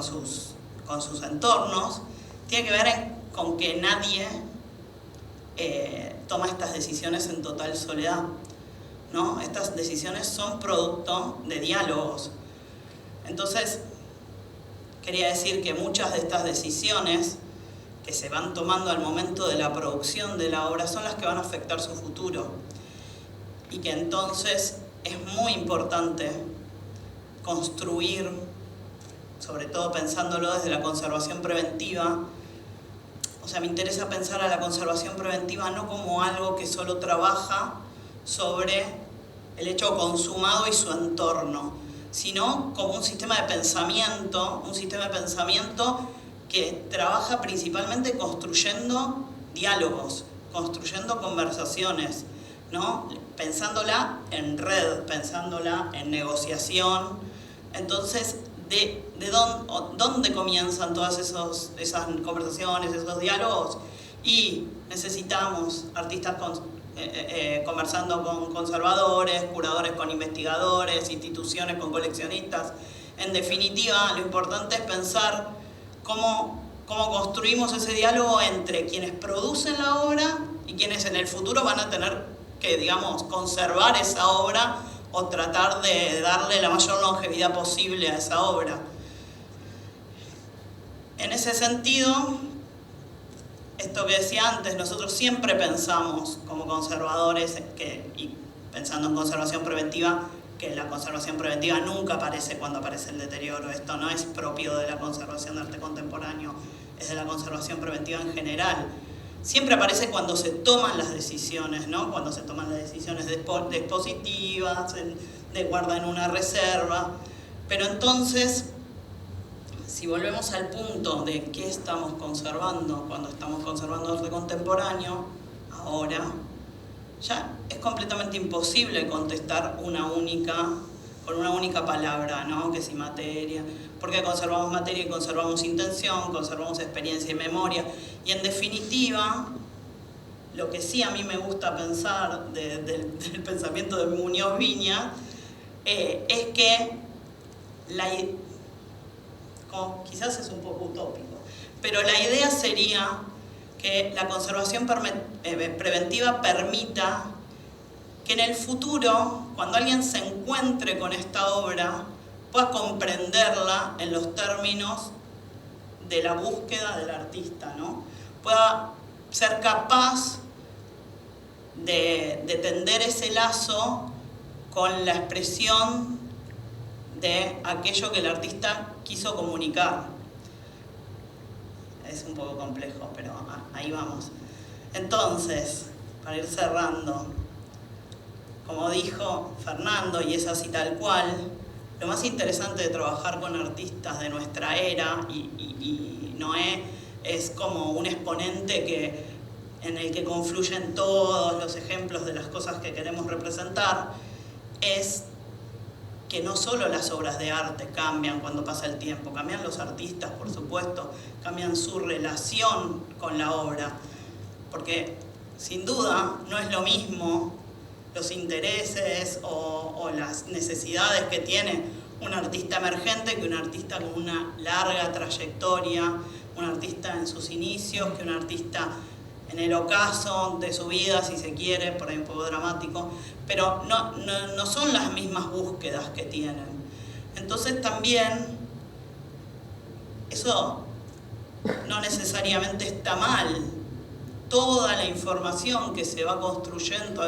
sus entornos, tiene que ver con que nadie toma estas decisiones en total soledad, ¿no? Estas decisiones son producto de diálogos. Entonces, quería decir que muchas de estas decisiones que se van tomando al momento de la producción de la obra son las que van a afectar su futuro. Y que entonces es muy importante construir, sobre todo pensándolo desde la conservación preventiva. O sea, me interesa pensar a la conservación preventiva no como algo que solo trabaja sobre el hecho consumado y su entorno, sino como un sistema de pensamiento que trabaja principalmente construyendo diálogos, construyendo conversaciones, ¿no? Pensándola en red, pensándola en negociación. Entonces, ¿de dónde comienzan todas esas conversaciones, esos diálogos? Y necesitamos artistas conversando con conservadores, curadores con investigadores, instituciones con coleccionistas. En definitiva, lo importante es pensar cómo construimos ese diálogo entre quienes producen la obra y quienes en el futuro van a tener que, digamos, conservar esa obra o tratar de darle la mayor longevidad posible a esa obra. En ese sentido, esto que decía antes, nosotros siempre pensamos como conservadores, y pensando en conservación preventiva, que la conservación preventiva nunca aparece cuando aparece el deterioro. Esto no es propio de la conservación de arte contemporáneo, es de la conservación preventiva en general. Siempre aparece cuando se toman las decisiones, ¿no? Cuando se toman las decisiones dispositivas, de guardar en una reserva. Pero entonces, si volvemos al punto de qué estamos conservando cuando estamos conservando arte contemporáneo, ahora, ya es completamente imposible contestar con una única palabra, ¿no? Que si materia, porque conservamos materia y conservamos intención, conservamos experiencia y memoria. Y en definitiva, lo que sí a mí me gusta pensar del pensamiento de Muñoz Viñas es que quizás es un poco utópico, pero la idea sería que la conservación preventiva permita que en el futuro, cuando alguien se encuentre con esta obra, pueda comprenderla en los términos de la búsqueda del artista, ¿no? Pueda ser capaz de tender ese lazo con la expresión de aquello que el artista quiso comunicar. Es un poco complejo, pero ahí vamos. Entonces, para ir cerrando, como dijo Fernando, y es así tal cual, lo más interesante de trabajar con artistas de nuestra era, y Noé es como un exponente en el que confluyen todos los ejemplos de las cosas que queremos representar, es que no solo las obras de arte cambian cuando pasa el tiempo, cambian los artistas, por supuesto, cambian su relación con la obra, porque sin duda no es lo mismo los intereses o las necesidades que tiene un artista emergente que un artista con una larga trayectoria, un artista en sus inicios, que un artista en el ocaso de su vida, si se quiere, por ahí un poco dramático, pero no son las mismas búsquedas que tienen. Entonces también eso no necesariamente está mal. Toda la información que se va construyendo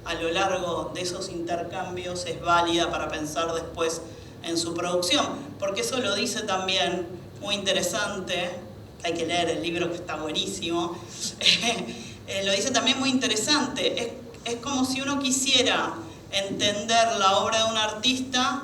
a lo largo de esos intercambios es válida para pensar después en su producción, porque eso lo dice también, muy interesante, hay que leer el libro que está buenísimo, lo dice también muy interesante, es como si uno quisiera entender la obra de un artista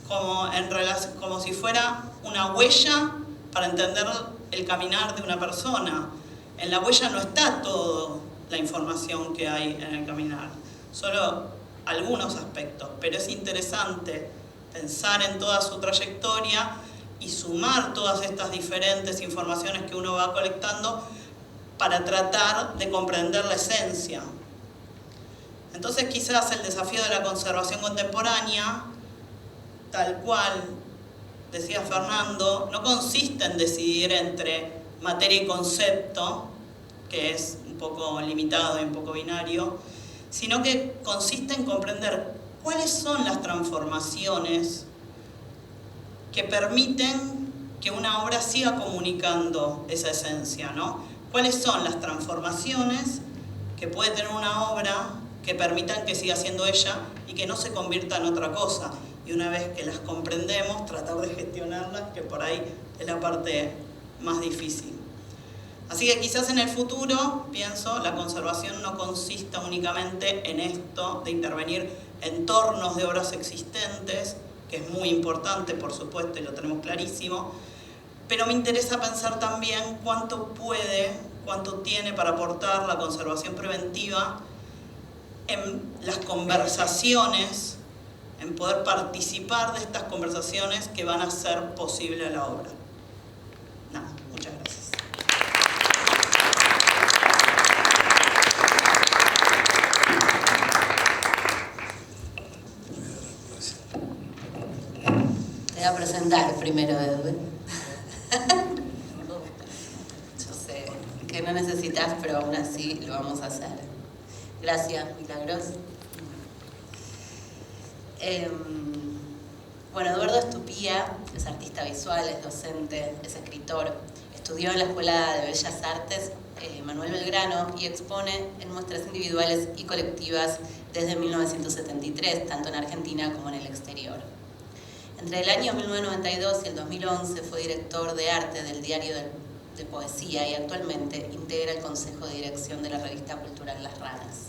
como si fuera una huella para entender el caminar de una persona. En la huella no está toda la información que hay en el caminar, solo algunos aspectos, pero es interesante pensar en toda su trayectoria y sumar todas estas diferentes informaciones que uno va colectando para tratar de comprender la esencia. Entonces quizás el desafío de la conservación contemporánea tal cual decía Fernando, no consiste en decidir entre materia y concepto, que es un poco limitado y un poco binario, sino que consiste en comprender cuáles son las transformaciones que permiten que una obra siga comunicando esa esencia, ¿no? ¿Cuáles son las transformaciones que puede tener una obra que permitan que siga siendo ella y que no se convierta en otra cosa? Y una vez que las comprendemos, tratar de gestionarlas, que por ahí es la parte más difícil. Así que quizás en el futuro, pienso, la conservación no consista únicamente en esto de intervenir en entornos de obras existentes, que es muy importante, por supuesto, y lo tenemos clarísimo, pero me interesa pensar también cuánto tiene para aportar la conservación preventiva en las conversaciones, en poder participar de estas conversaciones que van a hacer posible la obra. Nada, muchas gracias. Te voy a presentar primero, Edwin. Yo sé que no necesitas, pero aún así lo vamos a hacer. Gracias, Milagros. Bueno, Eduardo Estupía es artista visual, es docente, es escritor. Estudió en la Escuela de Bellas Artes Manuel Belgrano y expone en muestras individuales y colectivas desde 1973, tanto en Argentina como en el exterior. Entre el año 1992 y el 2011 fue director de arte del Diario de Poesía y actualmente integra el Consejo de Dirección de la revista cultural Las Ranas.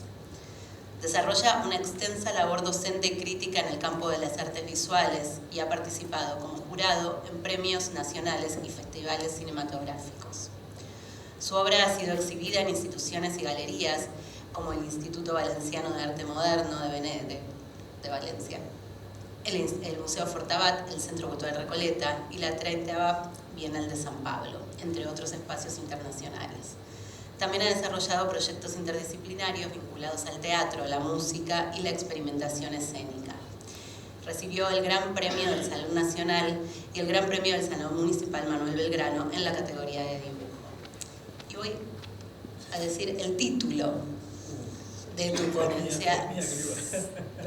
Desarrolla una extensa labor docente y crítica en el campo de las artes visuales y ha participado como jurado en premios nacionales y festivales cinematográficos. Su obra ha sido exhibida en instituciones y galerías como el Instituto Valenciano de Arte Moderno de Valencia, el Museo Fortabat, el Centro Cultural Recoleta y la 30ª Bienal de San Pablo, entre otros espacios internacionales. También ha desarrollado proyectos interdisciplinarios vinculados al teatro, la música y la experimentación escénica. Recibió el Gran Premio del Salón Nacional y el Gran Premio del Salón Municipal Manuel Belgrano en la categoría de dibujo. Y voy a decir el título de tu ponencia.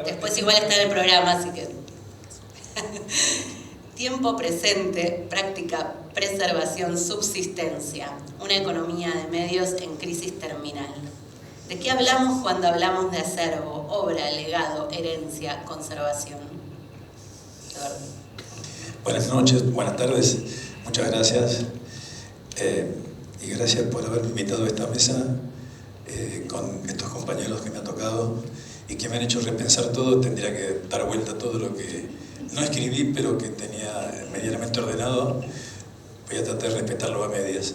Después igual está en el programa, así que... Tiempo presente, práctica, preservación, subsistencia. Una economía de medios en crisis terminal. ¿De qué hablamos cuando hablamos de acervo, obra, legado, herencia, conservación? Eduardo. Buenas noches, buenas tardes, muchas gracias. Y gracias por haberme invitado a esta mesa con estos compañeros que me han tocado y que me han hecho repensar todo. Tendría que dar vuelta a todo lo que no escribí, pero que tenía medianamente ordenado. Voy a tratar de respetarlo a medias.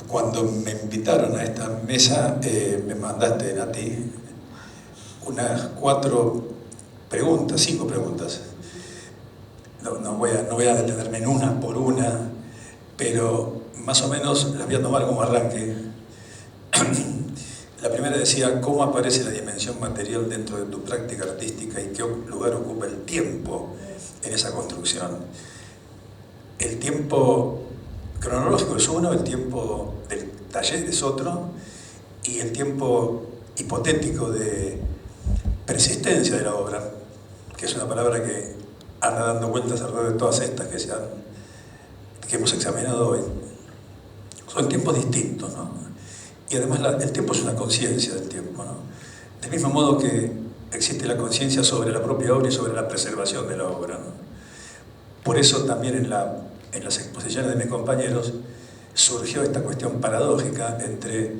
Cuando me invitaron a esta mesa, me mandaste a ti unas 5 preguntas. No voy a detenerme en una por una, pero más o menos las voy a tomar como arranque. La primera decía, ¿cómo aparece la dimensión material dentro de tu práctica artística y qué lugar ocupa el tiempo en esa construcción? El tiempo cronológico es uno, el tiempo del taller es otro, y el tiempo hipotético de persistencia de la obra, que es una palabra que anda dando vueltas alrededor de todas estas que hemos examinado hoy. Son tiempos distintos, ¿no? Y además el tiempo es una conciencia del tiempo, ¿no? Del mismo modo que existe la conciencia sobre la propia obra y sobre la preservación de la obra, ¿no? Por eso también en las exposiciones de mis compañeros surgió esta cuestión paradójica entre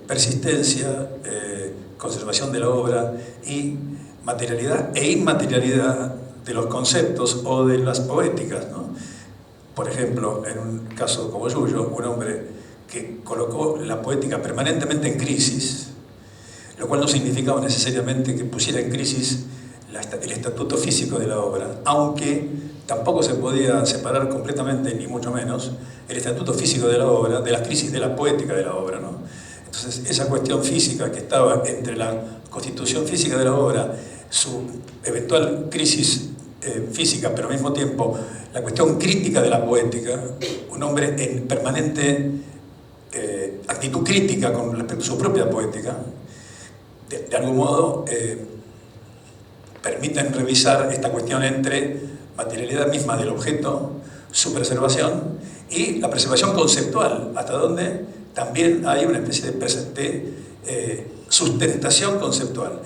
persistencia, conservación de la obra y materialidad e inmaterialidad de los conceptos o de las poéticas, ¿no? Por ejemplo, en un caso como Yuyo, un hombre que colocó la poética permanentemente en crisis, lo cual no significaba necesariamente que pusiera en crisis el estatuto físico de la obra, aunque tampoco se podía separar completamente, ni mucho menos, el estatuto físico de la obra de la crisis de la poética de la obra, ¿no? Entonces, esa cuestión física que estaba entre la constitución física de la obra, su eventual crisis física, pero al mismo tiempo la cuestión crítica de la poética, un hombre en permanente actitud crítica con respecto a su propia poética, de algún modo permiten revisar esta cuestión entre materialidad misma del objeto, su preservación y la preservación conceptual, hasta donde también hay una especie de sustentación conceptual.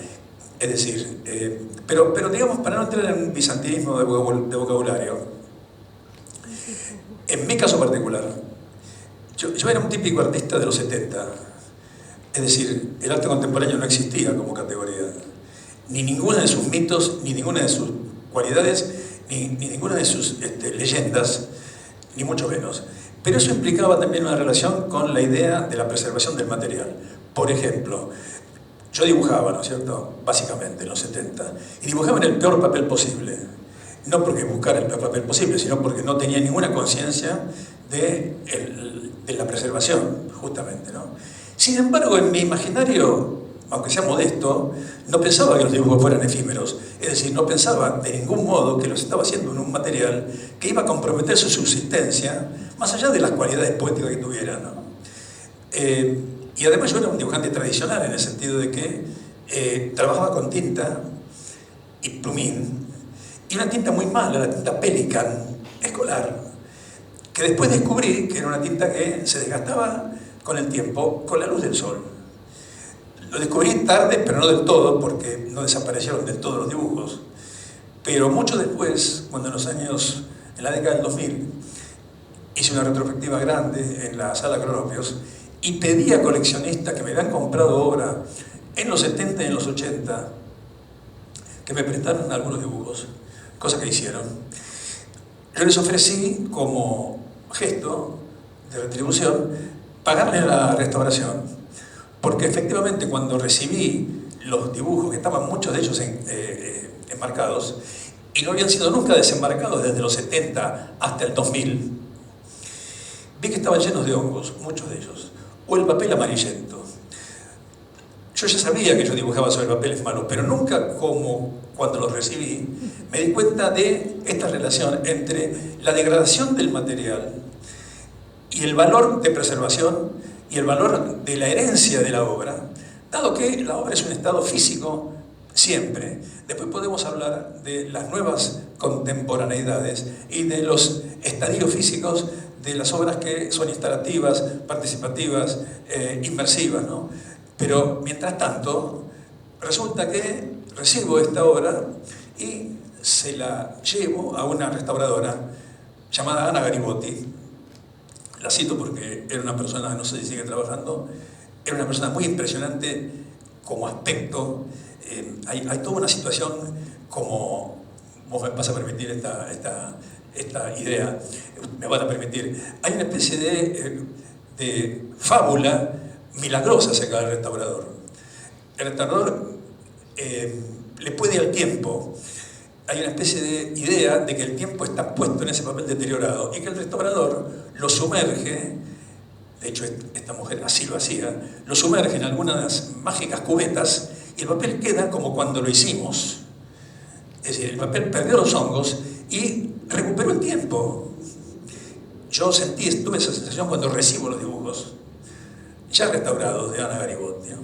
Es decir, pero digamos, para no entrar en un bizantinismo de vocabulario, en mi caso particular, yo era un típico artista de los 70, es decir, el arte contemporáneo no existía como categoría, ni ninguna de sus mitos, ni ninguna de sus cualidades, ni ninguna de sus leyendas, ni mucho menos. Pero eso implicaba también una relación con la idea de la preservación del material. Por ejemplo, yo dibujaba, ¿no es cierto?, básicamente en los 70, y dibujaba en el peor papel posible. No porque buscara el peor papel posible, sino porque no tenía ninguna conciencia de la preservación, justamente, ¿no? Sin embargo, en mi imaginario, aunque sea modesto, no pensaba que los dibujos fueran efímeros. Es decir, no pensaba de ningún modo que los estaba haciendo en un material que iba a comprometer su subsistencia, más allá de las cualidades poéticas que tuviera, ¿no? Y además yo era un dibujante tradicional en el sentido de que trabajaba con tinta y plumín, y una tinta muy mala, la tinta Pelican escolar, que después descubrí que era una tinta que se desgastaba con el tiempo, con la luz del sol. Lo descubrí tarde, pero no del todo, porque no desaparecieron del todo los dibujos. Pero mucho después, cuando en la década del 2000, hice una retrospectiva grande en la sala Cronopios y pedí a coleccionistas que me habían comprado obra en los 70 y en los 80 que me prestaran algunos dibujos, cosa que hicieron. Yo les ofrecí como gesto de retribución pagarles la restauración, porque efectivamente cuando recibí los dibujos, que estaban muchos de ellos enmarcados, y no habían sido nunca desembarcados desde los 70 hasta el 2000, vi que estaban llenos de hongos, muchos de ellos, o el papel amarillento. Yo ya sabía que yo dibujaba sobre papeles malos, pero nunca como cuando los recibí, me di cuenta de esta relación entre la degradación del material y el valor de preservación y el valor de la herencia de la obra, dado que la obra es un estado físico siempre. Después podemos hablar de las nuevas contemporaneidades y de los estadios físicos de las obras que son instalativas, participativas, inmersivas, ¿no? Pero mientras tanto, resulta que recibo esta obra y se la llevo a una restauradora llamada Ana Garibotti. La cito porque era una persona, no sé si sigue trabajando, era una persona muy impresionante como aspecto. Hay toda una situación, como vos me vas a permitir esta idea, me van a permitir, hay una especie de fábula milagrosa acerca del restaurador. El restaurador le puede al tiempo. Hay una especie de idea de que el tiempo está puesto en ese papel deteriorado y que el restaurador lo sumerge, de hecho esta mujer así lo hacía, lo sumerge en algunas mágicas cubetas y el papel queda como cuando lo hicimos. Es decir, el papel perdió los hongos y recuperó el tiempo. Yo tuve esa sensación cuando recibo los dibujos ya restaurados de Ana Garibotti, ¿no?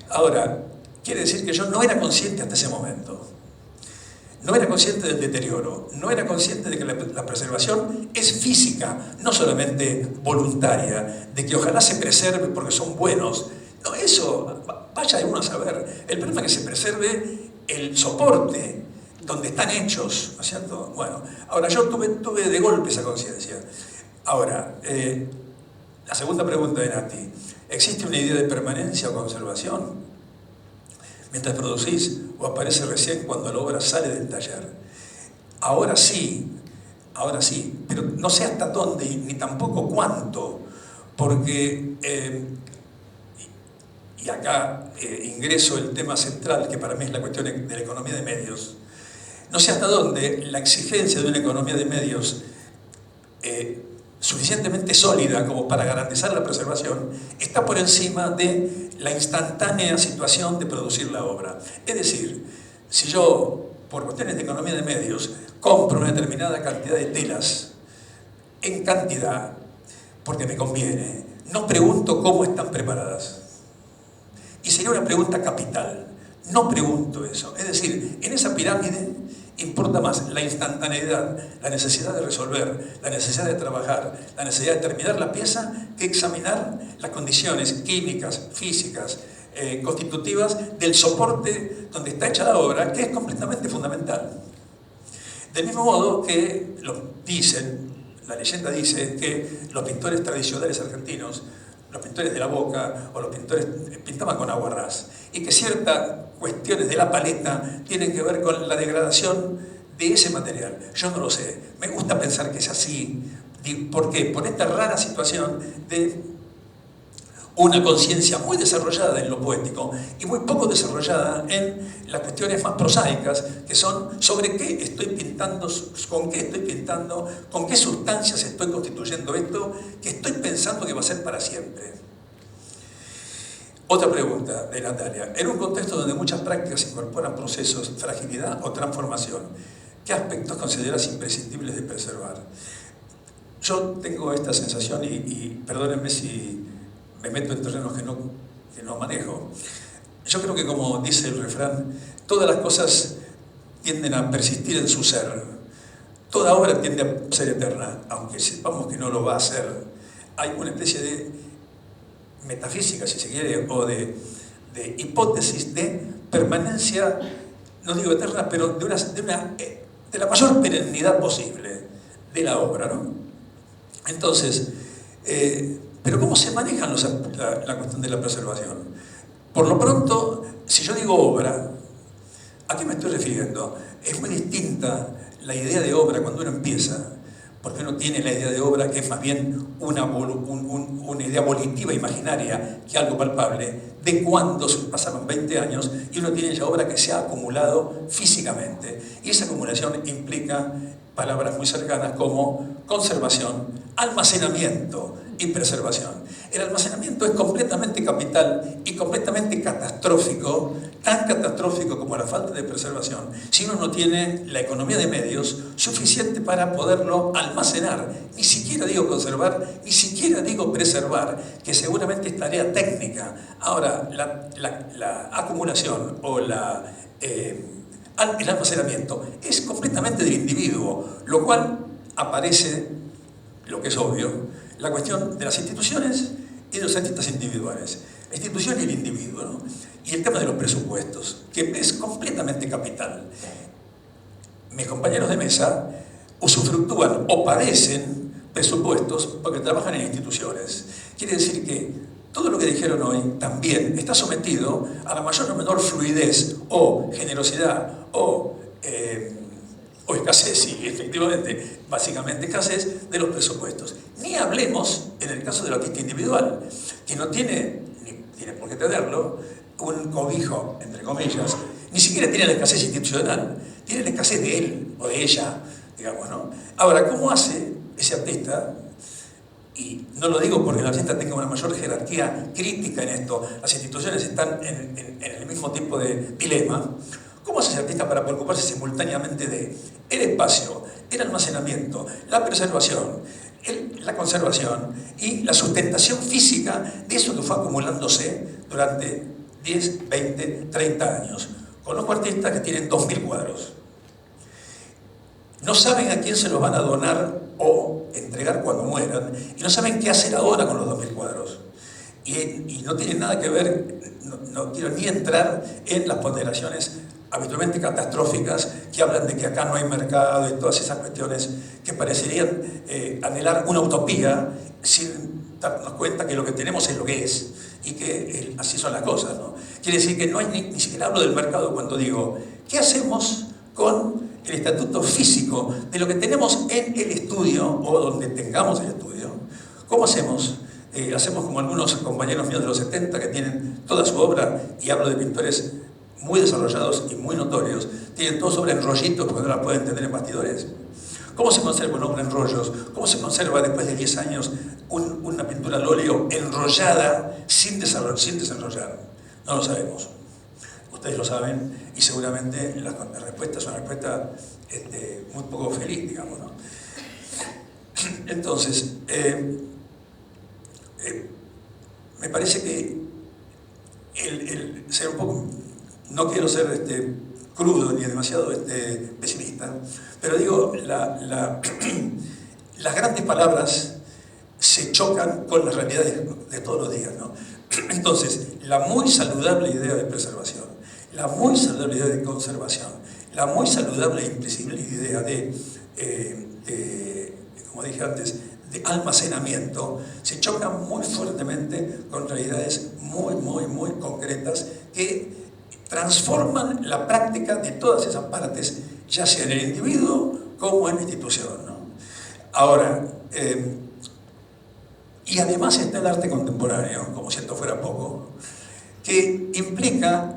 Ahora, quiere decir que yo no era consciente hasta ese momento. No era consciente del deterioro, no era consciente de que la preservación es física, no solamente voluntaria, de que ojalá se preserve porque son buenos. No, eso, vaya uno a saber. El problema es que se preserve el soporte donde están hechos, ¿no es cierto? Bueno, ahora yo tuve de golpe esa conciencia. Ahora, la segunda pregunta de Nati, ¿existe una idea de permanencia o conservación mientras producís o aparece recién cuando la obra sale del taller? Ahora sí, pero no sé hasta dónde ni tampoco cuánto, porque, y acá ingreso el tema central, que para mí es la cuestión de la economía de medios, no sé hasta dónde la exigencia de una economía de medios suficientemente sólida como para garantizar la preservación, está por encima de la instantánea situación de producir la obra. Es decir, si yo, por cuestiones de economía de medios, compro una determinada cantidad de telas en cantidad, porque me conviene, no pregunto cómo están preparadas. Y sería una pregunta capital. No pregunto eso. Es decir, en esa pirámide importa más la instantaneidad, la necesidad de resolver, la necesidad de trabajar, la necesidad de terminar la pieza, que examinar las condiciones químicas, físicas, constitutivas del soporte donde está hecha la obra, que es completamente fundamental. Del mismo modo que la leyenda dice que los pintores tradicionales argentinos, los pintores de la Boca o los pintores pintaban con aguarrás, y que ciertas cuestiones de la paleta tienen que ver con la degradación de ese material. Yo no lo sé, me gusta pensar que es así. ¿Por qué? Por esta rara situación de una conciencia muy desarrollada en lo poético y muy poco desarrollada en las cuestiones más prosaicas, que son sobre qué estoy pintando, con qué estoy pintando, con qué sustancias estoy constituyendo esto, que estoy pensando que va a ser para siempre. Otra pregunta de Natalia. En un contexto donde muchas prácticas incorporan procesos, fragilidad o transformación, ¿qué aspectos consideras imprescindibles de preservar? Yo tengo esta sensación y perdónenme si me meto en terrenos que no manejo. Yo creo que, como dice el refrán, todas las cosas tienden a persistir en su ser. Toda obra tiende a ser eterna, aunque sepamos que no lo va a ser. Hay una especie de metafísica, si se quiere, o de hipótesis de permanencia, no digo eterna, pero de la mayor perennidad posible de la obra, ¿no? Entonces, pero ¿cómo se manejan la cuestión de la preservación? Por lo pronto, si yo digo obra, ¿a qué me estoy refiriendo? Es muy distinta la idea de obra cuando uno empieza, porque uno tiene la idea de obra que es más bien una idea volitiva, imaginaria, que algo palpable, de cuando pasaron 20 años y uno tiene ya obra que se ha acumulado físicamente. Y esa acumulación implica palabras muy cercanas como conservación, almacenamiento y preservación. El almacenamiento es completamente capital y completamente catastrófico, tan catastrófico como la falta de preservación, si uno no tiene la economía de medios suficiente para poderlo almacenar. Ni siquiera digo conservar, ni siquiera digo preservar, que seguramente es tarea técnica. Ahora, la acumulación o el almacenamiento es completamente del individuo, lo cual aparece, lo que es obvio, la cuestión de las instituciones y de los artistas individuales. La institución y el individuo, ¿no? Y el tema de los presupuestos, que es completamente capital. Mis compañeros de mesa usufructúan o padecen presupuestos porque trabajan en instituciones. Quiere decir que todo lo que dijeron hoy también está sometido a la mayor o menor fluidez o generosidad o escasez, sí, efectivamente, básicamente escasez de los presupuestos. Ni hablemos en el caso del artista individual, que no tiene, ni tiene por qué tenerlo, un cobijo, entre comillas, ni siquiera tiene la escasez institucional, tiene la escasez de él o de ella, digamos, ¿no? Ahora, ¿cómo hace ese artista? Y no lo digo porque el artista tenga una mayor jerarquía crítica en esto, las instituciones están en el mismo tipo de dilema. ¿Cómo hace ese artista para preocuparse simultáneamente de el espacio, el almacenamiento, la preservación, la conservación y la sustentación física de eso que fue acumulándose durante 10, 20, 30 años? Conozco artistas que tienen 2.000 cuadros. No saben a quién se los van a donar o entregar cuando mueran, y no saben qué hacer ahora con los 2.000 cuadros. Y no tiene nada que ver, no quiero ni entrar en las ponderaciones habitualmente catastróficas que hablan de que acá no hay mercado y todas esas cuestiones que parecerían anhelar una utopía sin darnos cuenta que lo que tenemos es lo que es y que así son las cosas, ¿no? Quiere decir que no hay ni siquiera hablo del mercado cuando digo ¿qué hacemos con el estatuto físico de lo que tenemos en el estudio o donde tengamos el estudio? ¿Cómo hacemos? Hacemos como algunos compañeros míos de los 70 que tienen toda su obra, y hablo de pintores muy desarrollados y muy notorios, tienen toda su obra en rollitos porque no la pueden tener en bastidores. ¿Cómo se conserva una obra en rollos? ¿Cómo se conserva después de 10 años una pintura al óleo enrollada sin desenrollar? No lo sabemos. Ustedes lo saben y seguramente la respuesta es una respuesta muy poco feliz, digamos, ¿no? Entonces, me parece que el ser un poco, no quiero ser crudo ni demasiado pesimista, pero digo, las grandes palabras se chocan con las realidades de todos los días, ¿no? Entonces, la muy saludable idea de preservación, la muy saludable idea de conservación, la muy saludable e imprescindible idea de como dije antes, de almacenamiento, se chocan muy fuertemente con realidades muy concretas que transforman la práctica de todas esas partes, ya sea en el individuo como en la institución, ¿no? Ahora, y además está el arte contemporáneo, como si esto fuera poco, que implica,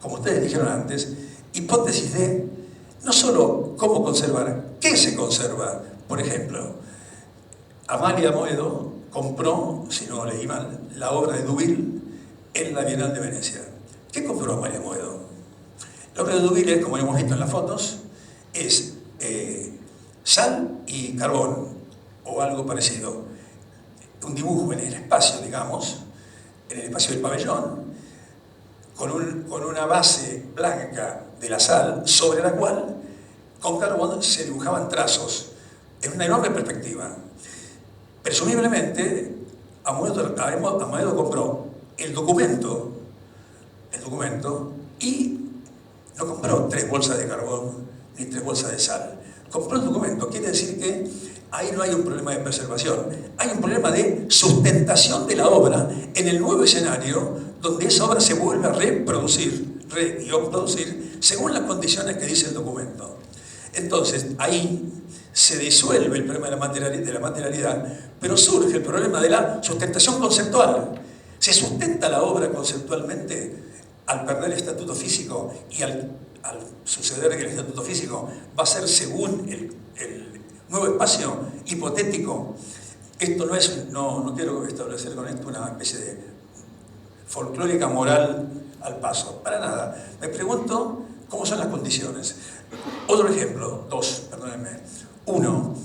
como ustedes dijeron antes, hipótesis de no solo cómo conservar, qué se conserva. Por ejemplo, Amalia Moedo compró, si no leí mal, la obra de Dubil en la Bienal de Venecia. ¿Qué compró Amalia Moedo? La obra de Dubil, como hemos visto en las fotos, es sal y carbón, o algo parecido. Un dibujo en el espacio, digamos, en el espacio del pabellón, con una base blanca de la sal, sobre la cual, con carbón, se dibujaban trazos. Es una enorme perspectiva. Presumiblemente, Amoedo compró el documento y no compró 3 bolsas de carbón ni 3 bolsas de sal. Compró el documento, quiere decir que ahí no hay un problema de preservación, hay un problema de sustentación de la obra en el nuevo escenario donde esa obra se vuelve a reproducir según las condiciones que dice el documento. Entonces, ahí se disuelve el problema de la materialidad, pero surge el problema de la sustentación conceptual. Se sustenta la obra conceptualmente al perder el estatuto físico y al suceder que el estatuto físico va a ser según el nuevo espacio hipotético. Esto no quiero establecer con esto una especie de folclórica moral al paso, para nada. Me pregunto cómo son las condiciones. Otro ejemplo, 2, perdónenme. 1,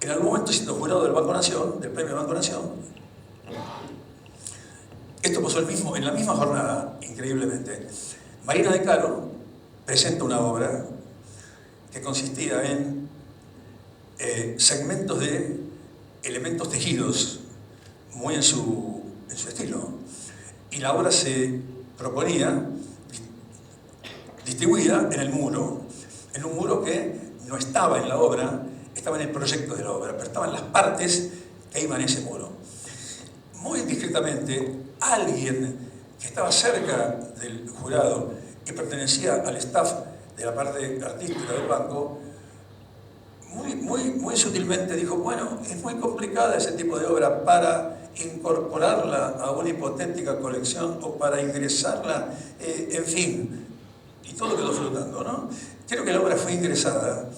en algún momento siendo jurado del Banco Nación, del Premio Banco Nación, esto pasó en la misma jornada, increíblemente. Marina de Caro presenta una obra que consistía en segmentos de elementos tejidos, muy en su estilo. Y la obra se proponía distribuida en el muro, en un muro que no estaba en la obra, estaba en el proyecto de la obra, pero estaban las partes que iban en ese muro. Muy discretamente, alguien que estaba cerca del jurado y pertenecía al staff de la parte artística del banco, muy sutilmente dijo, bueno, es muy complicada ese tipo de obra para incorporarla a una hipotética colección o para ingresarla, en fin, y todo quedó flotando, ¿no? Creo que la obra fue ingresada,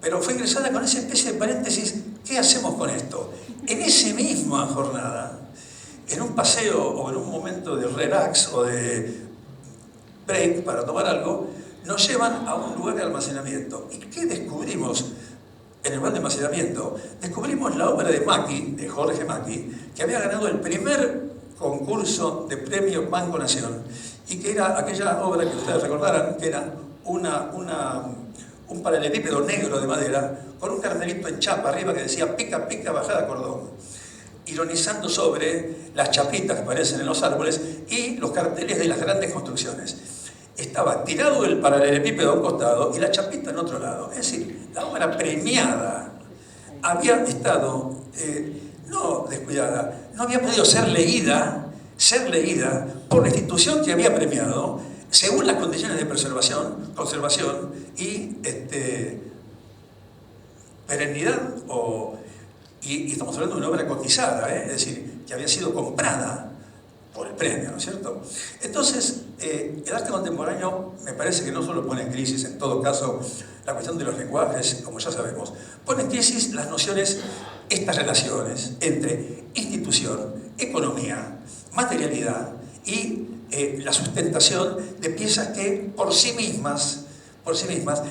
pero fue ingresada con esa especie de paréntesis, ¿qué hacemos con esto? En esa misma jornada, en un paseo o en un momento de relax o de break para tomar algo, nos llevan a un lugar de almacenamiento. ¿Y qué descubrimos en el lugar de almacenamiento? Descubrimos la obra de Macchi, de Jorge Macchi, que había ganado el primer concurso de premio Banco Nación, y que era aquella obra que ustedes recordarán, que era un paralelepípedo negro de madera con un cartelito en chapa arriba que decía pica, pica, bajada cordón, ironizando sobre las chapitas que aparecen en los árboles y los carteles de las grandes construcciones. Estaba tirado el paralelepípedo a un costado y la chapita en otro lado. Es decir, la obra premiada había estado, no descuidada, no había podido ser leída por la institución que había premiado, según las condiciones de preservación, conservación y perennidad, y estamos hablando de una obra cotizada, es decir, que había sido comprada por el premio, ¿no es cierto? Entonces, el arte contemporáneo me parece que no solo pone en crisis, en todo caso, la cuestión de los lenguajes, como ya sabemos, pone en crisis las nociones, estas relaciones entre institución, economía, materialidad y la sustentación de piezas que por sí mismas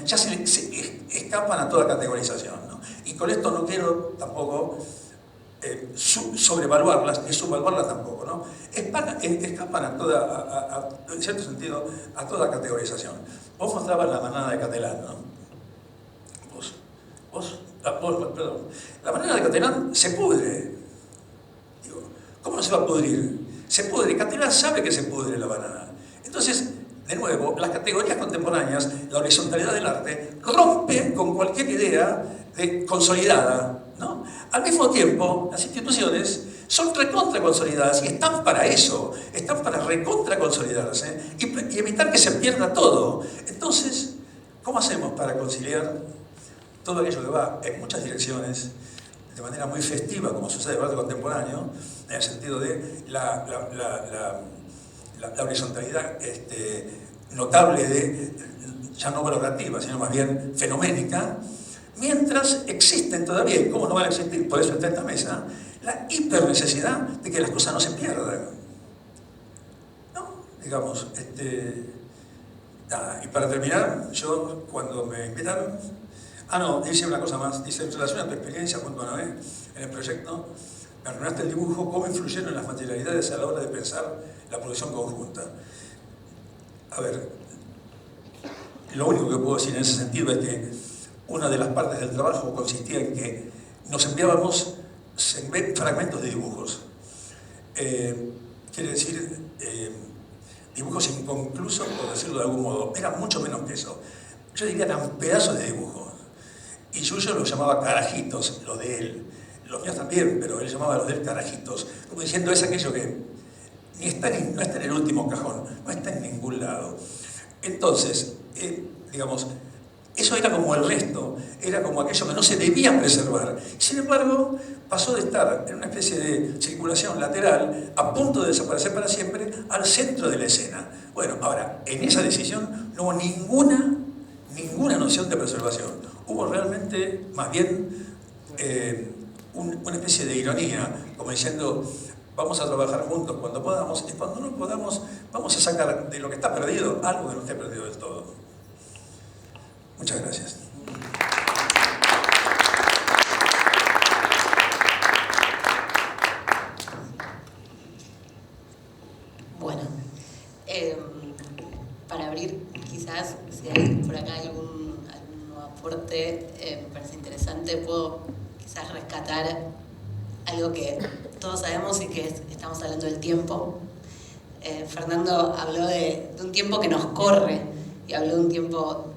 ya se escapan a toda categorización, ¿no? Y con esto no quiero tampoco sobrevaluarlas ni subvaluarlas tampoco, ¿no? Escapan a toda, en cierto sentido, a toda categorización. Vos mostrabas la manada de Catelán, ¿no? Perdón. La manada de Catelán se pudre. Digo, ¿cómo no se va a pudrir? Se pudre. Catelán sabe que se pudre la banana. Entonces, de nuevo, las categorías contemporáneas, la horizontalidad del arte, rompe con cualquier idea consolidada, ¿no? Al mismo tiempo, las instituciones son recontra consolidadas y están para eso, están para recontra consolidarse y evitar que se pierda todo. Entonces, ¿cómo hacemos para conciliar todo aquello que va en muchas direcciones, de manera muy festiva, como sucede en el arte contemporáneo, en el sentido de la horizontalidad notable de, ya no valorativa, sino más bien fenoménica, mientras existen todavía, y cómo no van a existir, por eso está esta mesa, la hipernecesidad de que las cosas no se pierdan. ¿No? Digamos, nada. Y para terminar, yo cuando me invitaron, dice una cosa más, dice, en relación a tu experiencia junto a Noé en el proyecto, me arruinaste el dibujo, cómo influyeron las materialidades a la hora de pensar la producción conjunta. A ver, lo único que puedo decir en ese sentido es que una de las partes del trabajo consistía en que nos enviábamos fragmentos de dibujos. Quiere decir, dibujos inconclusos, por decirlo de algún modo. Eran mucho menos que eso. Yo diría que eran pedazos de dibujos. Y Yuyo los llamaba carajitos, los de él. Los míos también, pero él llamaba los de él carajitos. Como diciendo, es aquello que no está en el último cajón, no está en ningún lado. Entonces, digamos, eso era como el resto, era como aquello que no se debía preservar. Sin embargo, pasó de estar en una especie de circulación lateral, a punto de desaparecer para siempre, al centro de la escena. Bueno, ahora, en esa decisión no hubo ninguna noción de preservación. Hubo realmente, más bien, una especie de ironía, como diciendo, vamos a trabajar juntos cuando podamos, y cuando no podamos, vamos a sacar de lo que está perdido algo que no esté perdido del todo. Muchas gracias. Bueno, para abrir, quizás, si hay por acá algún aporte, me parece interesante, puedo quizás rescatar algo que todos sabemos y que estamos hablando del tiempo. Fernando habló de un tiempo que nos corre y habló de un tiempo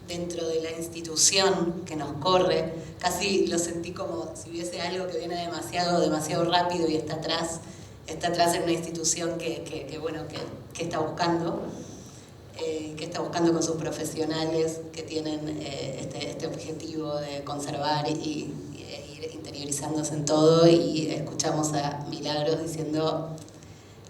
dentro de la institución que nos corre. Casi lo sentí como si hubiese algo que viene demasiado rápido y está atrás en una institución que está buscando. Que está buscando con sus profesionales que tienen este objetivo de conservar y ir interiorizándose en todo, y escuchamos a Milagros diciendo,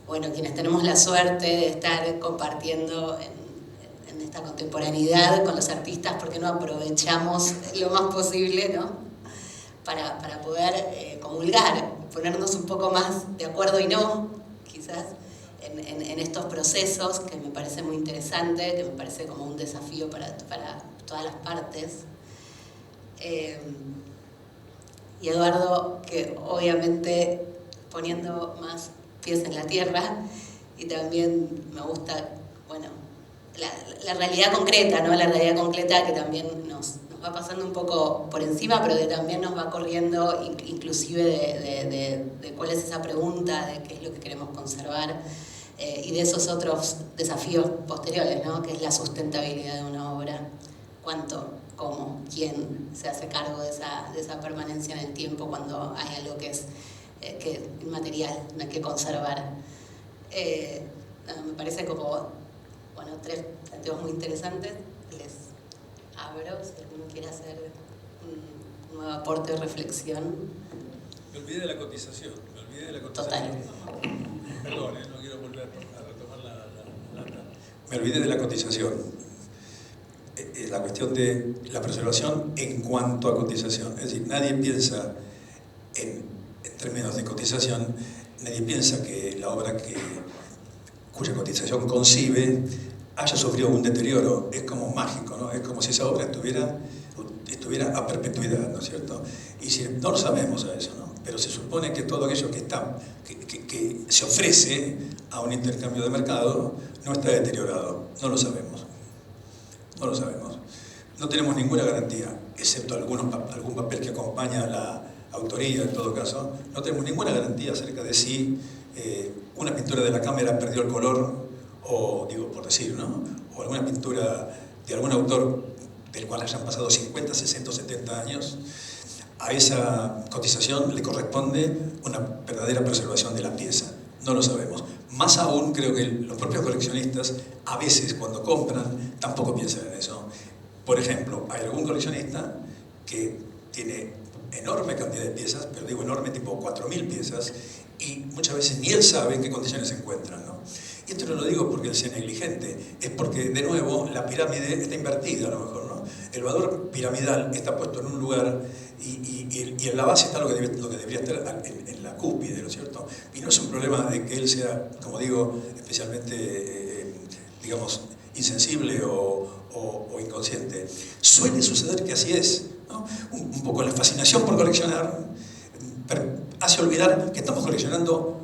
bueno, quienes tenemos la suerte de estar compartiendo en esta contemporaneidad con los artistas, ¿por qué no aprovechamos lo más posible, ¿no? para poder comulgar, ponernos un poco más de acuerdo y no, quizás, en estos procesos, que me parece muy interesante, que me parece como un desafío para todas las partes. Y Eduardo, que obviamente poniendo más pies en la tierra, y también me gusta, bueno, la realidad concreta, ¿no? La realidad concreta que también nos va pasando un poco por encima, pero que también nos va corriendo, inclusive de cuál es esa pregunta de qué es lo que queremos conservar, y de esos otros desafíos posteriores, ¿no? Que es la sustentabilidad de una obra. ¿Cuánto, cómo, quién se hace cargo de esa permanencia en el tiempo cuando hay algo que es inmaterial, no hay que conservar? Me parece como, bueno, 3 planteos muy interesantes. Les abro, si alguno quiere hacer un nuevo aporte o reflexión. Me olvidé de la cotización. Total. Perdón, no quiero volver a retomar la Me olvidé de la cotización. La cuestión de la preservación en cuanto a cotización. Es decir, nadie piensa en términos de cotización, nadie piensa que la obra cuya cotización concibe haya sufrido un deterioro. Es como mágico, ¿no? Es como si esa obra estuviera a perpetuidad, ¿no es cierto? Y si, no lo sabemos a eso, ¿no? Pero se supone que todo aquello que se ofrece a un intercambio de mercado no está deteriorado. No lo sabemos. No lo sabemos. No tenemos ninguna garantía, excepto algún papel que acompaña a la autoría, en todo caso. No tenemos ninguna garantía acerca de si una pintura de la cámara perdió el color, o, digo, por decir, ¿no? O alguna pintura de algún autor del cual hayan pasado 50, 60, 70 años. A esa cotización le corresponde una verdadera preservación de la pieza. No lo sabemos. Más aún, creo que los propios coleccionistas, a veces cuando compran, tampoco piensan en eso. Por ejemplo, hay algún coleccionista que tiene enorme cantidad de piezas, pero digo enorme, tipo 4.000 piezas, y muchas veces ni él sabe en qué condiciones se encuentran, ¿no? Y esto no lo digo porque él sea negligente, es porque, de nuevo, la pirámide está invertida, a lo mejor, ¿no? El valor piramidal está puesto en un lugar y en la base está lo que debería estar en la cúspide, ¿no es cierto? Y no es un problema de que él sea, como digo, especialmente, digamos, insensible o inconsciente. Suele suceder que así es, ¿no? Un poco la fascinación por coleccionar hace olvidar que estamos coleccionando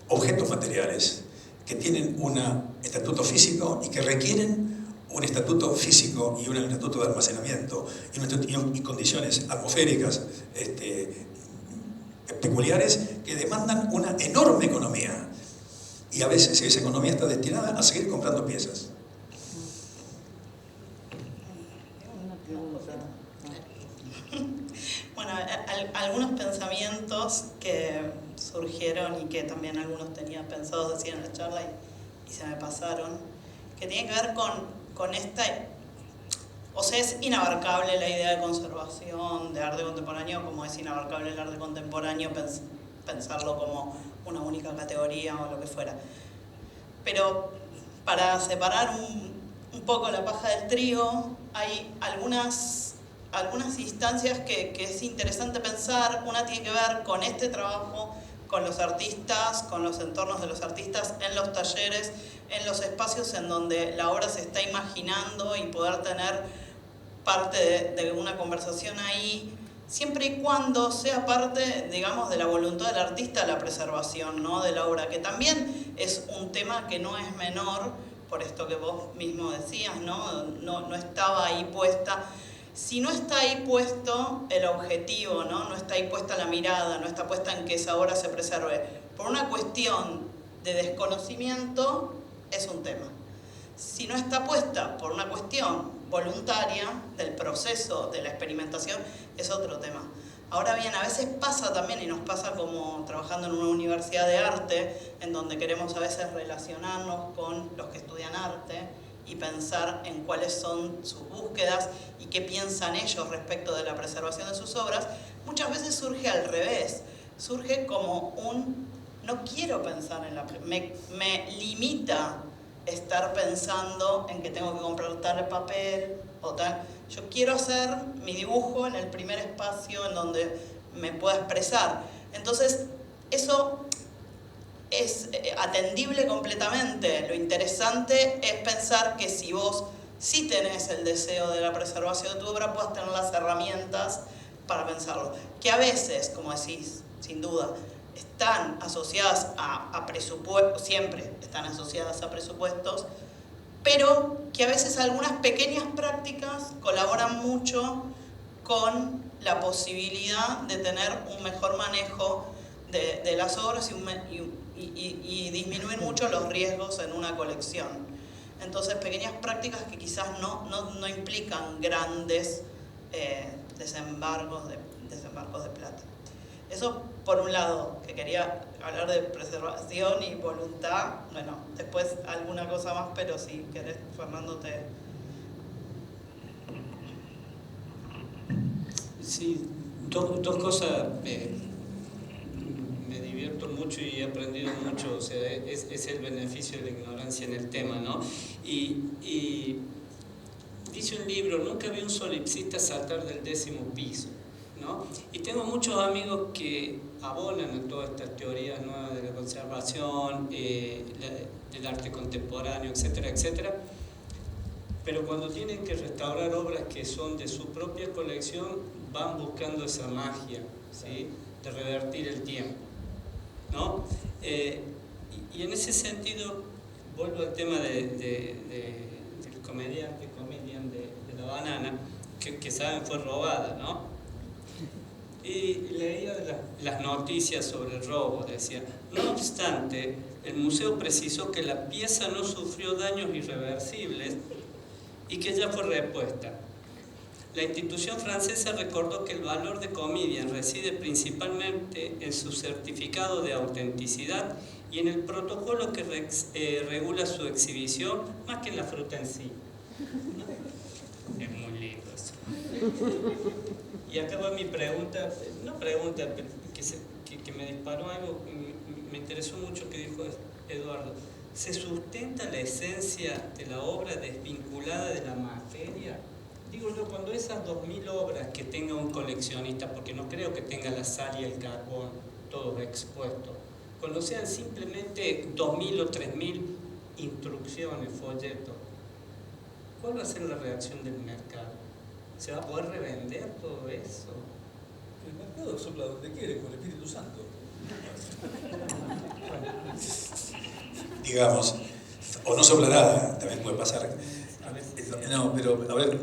objetos materiales que tienen un estatuto físico y que requieren un estatuto físico y un estatuto de almacenamiento y condiciones atmosféricas peculiares que demandan una enorme economía. Y a veces esa economía está destinada a seguir comprando piezas. Bueno, algunos pensamientos que surgieron y que también algunos tenía pensados decir en la charla y se me pasaron, que tienen que ver con esta... O sea, es inabarcable la idea de conservación de arte contemporáneo, como es inabarcable el arte contemporáneo pensarlo como una única categoría o lo que fuera. Pero para separar un poco la paja del trigo, hay algunas instancias que es interesante pensar. Una tiene que ver con este trabajo, con los artistas, con los entornos de los artistas, en los talleres, en los espacios en donde la obra se está imaginando y poder tener parte de una conversación ahí, siempre y cuando sea parte, digamos, de la voluntad del artista la preservación, ¿no?, de la obra, que también es un tema que no es menor, por esto que vos mismo decías, no estaba ahí puesta. Si no está ahí puesto el objetivo, no está ahí puesta la mirada, no está puesta en que esa obra se preserve, por una cuestión de desconocimiento, es un tema. Si no está puesta por una cuestión voluntaria del proceso, de la experimentación, es otro tema. Ahora bien, a veces pasa también, y nos pasa como trabajando en una universidad de arte, en donde queremos a veces relacionarnos con los que estudian arte y pensar en cuáles son sus búsquedas y qué piensan ellos respecto de la preservación de sus obras. Muchas veces surge al revés, surge como no quiero pensar en me limita estar pensando en que tengo que comprar tal papel o tal. Yo quiero hacer mi dibujo en el primer espacio en donde me pueda expresar. Entonces, eso es atendible completamente. Lo interesante es pensar que si vos sí tenés el deseo de la preservación de tu obra, puedas tener las herramientas para pensarlo. Que a veces, como decís, sin duda, están asociadas a presupuestos, siempre están asociadas a presupuestos, pero que a veces algunas pequeñas prácticas colaboran mucho con la posibilidad de tener un mejor manejo de las obras y disminuir mucho los riesgos en una colección. Entonces, pequeñas prácticas que quizás no implican grandes desembarcos de plata. Eso por un lado, que quería hablar de preservación y voluntad. Bueno, después alguna cosa más, pero si querés, Fernando, Sí, dos cosas me divierto mucho y he aprendido mucho, o sea, es el beneficio de la ignorancia en el tema, ¿no? Y dice un libro, nunca vi un solipsista saltar del 10º piso, ¿no? Y tengo muchos amigos que abonan a todas estas teorías nuevas de la conservación, del arte contemporáneo, etcétera, etcétera, pero cuando tienen que restaurar obras que son de su propia colección, van buscando esa magia, ¿sí?, de revertir el tiempo, ¿no? Y en ese sentido, vuelvo al tema del comedian de la banana, que saben fue robada, ¿no? Y leía las noticias sobre el robo, decía, no obstante, el museo precisó que la pieza no sufrió daños irreversibles y que ya fue repuesta. La institución francesa recordó que el valor de Comedian reside principalmente en su certificado de autenticidad y en el protocolo que regula su exhibición, más que en la fruta en sí. ¿No? Es muy lindo eso. Y acá va mi pregunta, una pregunta que me disparó algo, me interesó mucho que dijo Eduardo. ¿Se sustenta la esencia de la obra desvinculada de la materia? Digo yo, cuando esas 2000 obras que tenga un coleccionista, porque no creo que tenga la sal y el carbón todos expuestos, cuando sean simplemente 2000 o 3000 instrucciones, folletos, ¿cuál va a ser la reacción del mercado? ¿Se va a poder revender todo eso? El mercado sopla donde quiere, con el Espíritu Santo. Digamos, o no soplará, también puede pasar. No, pero, a ver,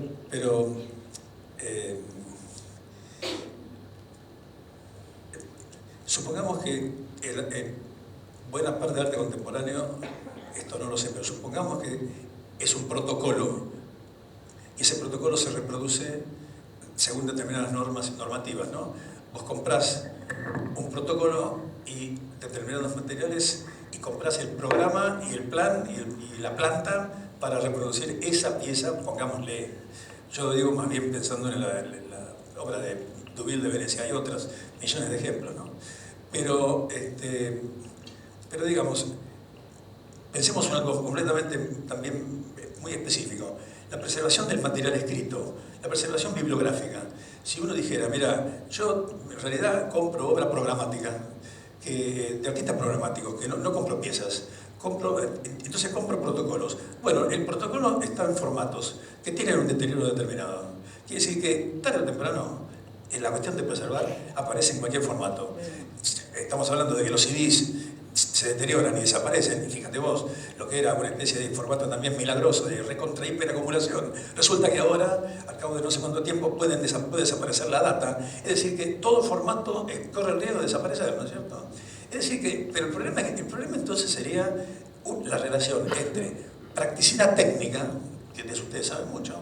supongamos que buena parte del arte contemporáneo, esto no lo sé, pero supongamos que es un protocolo, y ese protocolo se reproduce según determinadas normativas, ¿no? Vos comprás un protocolo y determinados materiales y comprás el programa y el plan y la planta para reproducir esa pieza, pongámosle. Yo digo más bien pensando en la obra de Dubuffet de Venecia, hay otros millones de ejemplos, ¿no? Pero digamos, pensemos en algo completamente también muy específico. La preservación del material escrito, la preservación bibliográfica. Si uno dijera, mira, yo en realidad compro obra programática, de artistas programáticos, que no compro piezas, entonces compro protocolos. Bueno, el protocolo está en formatos que tienen un deterioro determinado. Quiere decir que tarde o temprano, en la cuestión de preservar, aparece en cualquier formato. Estamos hablando de que los CDs se deterioran y desaparecen, y fíjate vos, lo que era una especie de formato también milagroso de recontra hiperacumulación, resulta que ahora, al cabo de no sé cuánto tiempo, puede desaparecer la data. Es decir, que todo formato corre el riesgo de desaparecer, ¿no es cierto? Es decir, que, pero el problema entonces sería la relación entre practicidad técnica, que de eso ustedes saben mucho,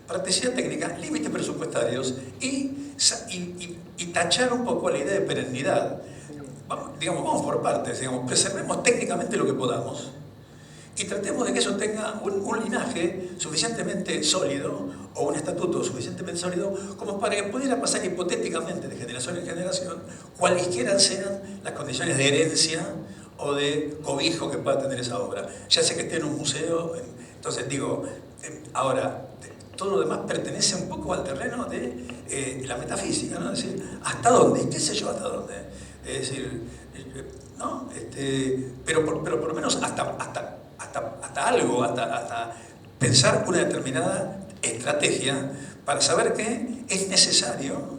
practicidad técnica, límites presupuestarios y tachar un poco la idea de perennidad. Vamos por partes, preservemos técnicamente lo que podamos y tratemos de que eso tenga un linaje suficientemente sólido o un estatuto suficientemente sólido como para que pudiera pasar hipotéticamente de generación en generación, cualesquiera sean las condiciones de herencia o de cobijo que pueda tener esa obra. Ya sea que esté en un museo, entonces digo, ahora, todo lo demás pertenece un poco al terreno de la metafísica, ¿no? Es decir, ¿hasta dónde? ¿Y qué sé yo hasta dónde? Es decir, ¿no? Pero por lo menos hasta algo, hasta pensar una determinada estrategia para saber que es necesario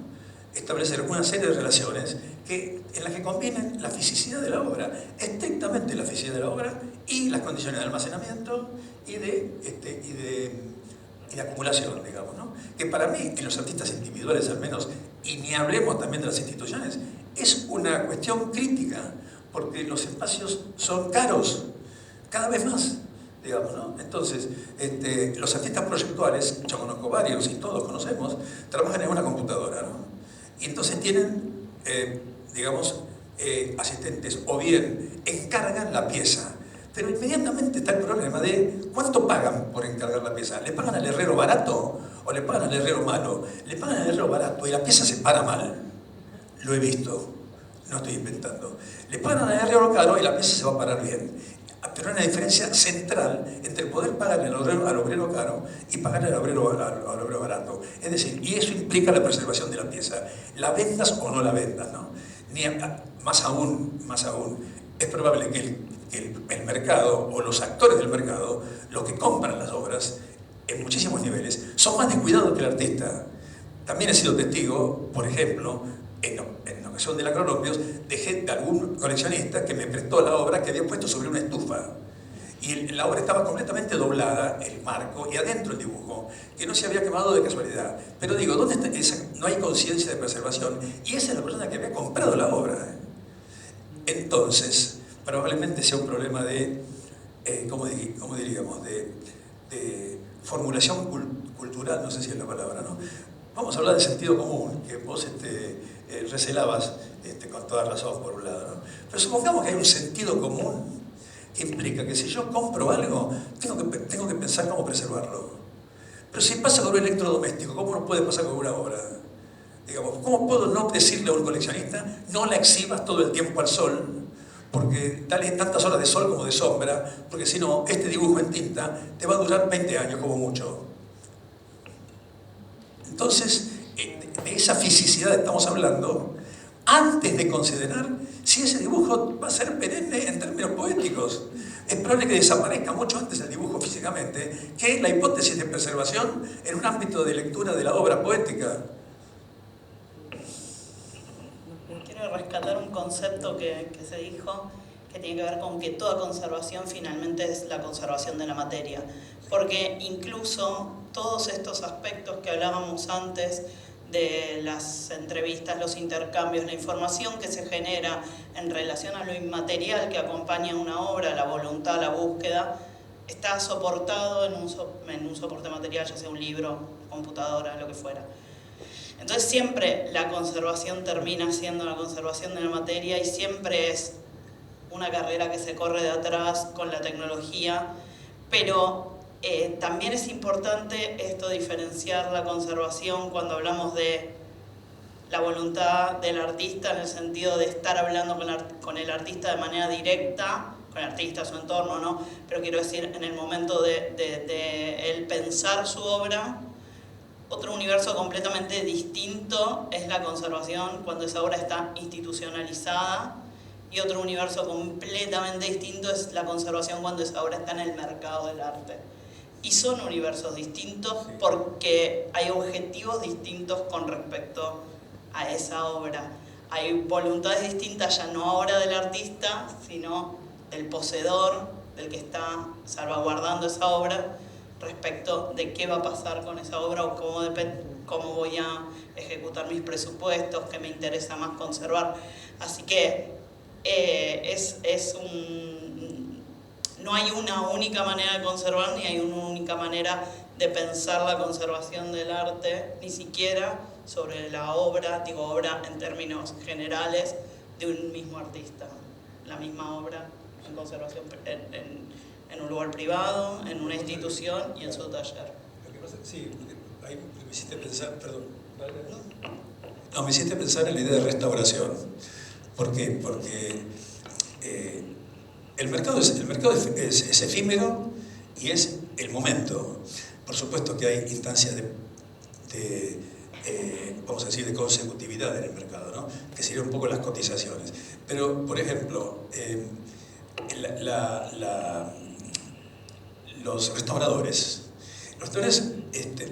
establecer una serie de relaciones en las que combinen la fisicidad de la obra, estrictamente la fisicidad de la obra y las condiciones de almacenamiento y de acumulación, digamos, ¿no? Que para mí, en los artistas individuales al menos, y ni hablemos también de las instituciones, es una cuestión crítica, porque los espacios son caros, cada vez más, digamos, ¿no? Entonces, los artistas proyectuales, yo conozco varios y todos conocemos, trabajan en una computadora, ¿no? Y entonces tienen, digamos, asistentes, o bien encargan la pieza, pero inmediatamente está el problema de ¿cuánto pagan por encargar la pieza? ¿Le pagan al herrero barato o le pagan al herrero malo? Le pagan al herrero barato y la pieza se para mal. Lo he visto. no estoy inventando. Le pagan a Herrero caro y la pieza se va a parar bien. Pero hay una diferencia central entre poder pagarle al obrero caro y pagarle al obrero barato. Es decir, y eso implica la preservación de la pieza. La vendas o no la vendas, ¿no? Más aún, es probable que el mercado o los actores del mercado, los que compran las obras en muchísimos niveles, son más descuidados que el artista. También he sido testigo, por ejemplo, en ocasión de la Cronopios, de algún coleccionista que me prestó la obra que había puesto sobre una estufa. Y la obra estaba completamente doblada, el marco, y adentro el dibujo, que no se había quemado de casualidad. Pero digo, ¿dónde está esa? No hay conciencia de preservación. Y esa es la persona que había comprado la obra. Entonces, probablemente sea un problema de, ¿cómo diríamos? De formulación cultural, no sé si es la palabra, ¿no? Vamos a hablar de sentido común, que vos recelabas con toda razón por un lado, ¿no? Pero supongamos que hay un sentido común que implica que si yo compro algo, tengo que pensar cómo preservarlo. Pero si pasa con un electrodoméstico, ¿cómo no puede pasar con una obra? Digamos, ¿cómo puedo no decirle a un coleccionista, no la exhibas todo el tiempo al sol, porque dale tantas horas de sol como de sombra, porque si no, este dibujo en tinta te va a durar 20 años como mucho? Entonces, de esa fisicidad estamos hablando antes de considerar si ese dibujo va a ser perenne en términos poéticos. Es probable que desaparezca mucho antes el dibujo físicamente que la hipótesis de preservación en un ámbito de lectura de la obra poética. Quiero rescatar un concepto que se dijo que tiene que ver con que toda conservación finalmente es la conservación de la materia. Porque incluso todos estos aspectos que hablábamos antes de las entrevistas, los intercambios, la información que se genera en relación a lo inmaterial que acompaña una obra, la voluntad, la búsqueda, está soportado en un soporte material, ya sea un libro, computadora, lo que fuera. Entonces siempre la conservación termina siendo la conservación de la materia y siempre es una carrera que se corre de atrás con la tecnología, pero también es importante esto diferenciar la conservación cuando hablamos de la voluntad del artista en el sentido de estar hablando con el artista de manera directa, con el artista, su entorno, ¿no? Pero quiero decir, en el momento de él pensar su obra. Otro universo completamente distinto es la conservación cuando esa obra está institucionalizada, y otro universo completamente distinto es la conservación cuando esa obra está en el mercado del arte. Y son universos distintos porque hay objetivos distintos con respecto a esa obra. Hay voluntades distintas ya no ahora del artista, sino del poseedor, del que está salvaguardando esa obra, respecto de qué va a pasar con esa obra o cómo voy a ejecutar mis presupuestos, qué me interesa más conservar. Así que no hay una única manera de conservar, ni hay una única manera de pensar la conservación del arte, ni siquiera sobre la obra, digo obra en términos generales, de un mismo artista. La misma obra en conservación en un lugar privado, en una institución y en su taller. Lo que pasa, sí, ahí me hiciste pensar, perdón. No, me hiciste pensar en la idea de restauración. ¿Por qué? Porque el mercado es efímero y es el momento. Por supuesto que hay instancias vamos a decir, de consecutividad en el mercado, ¿no? Que serían un poco las cotizaciones. Pero, por ejemplo, los restauradores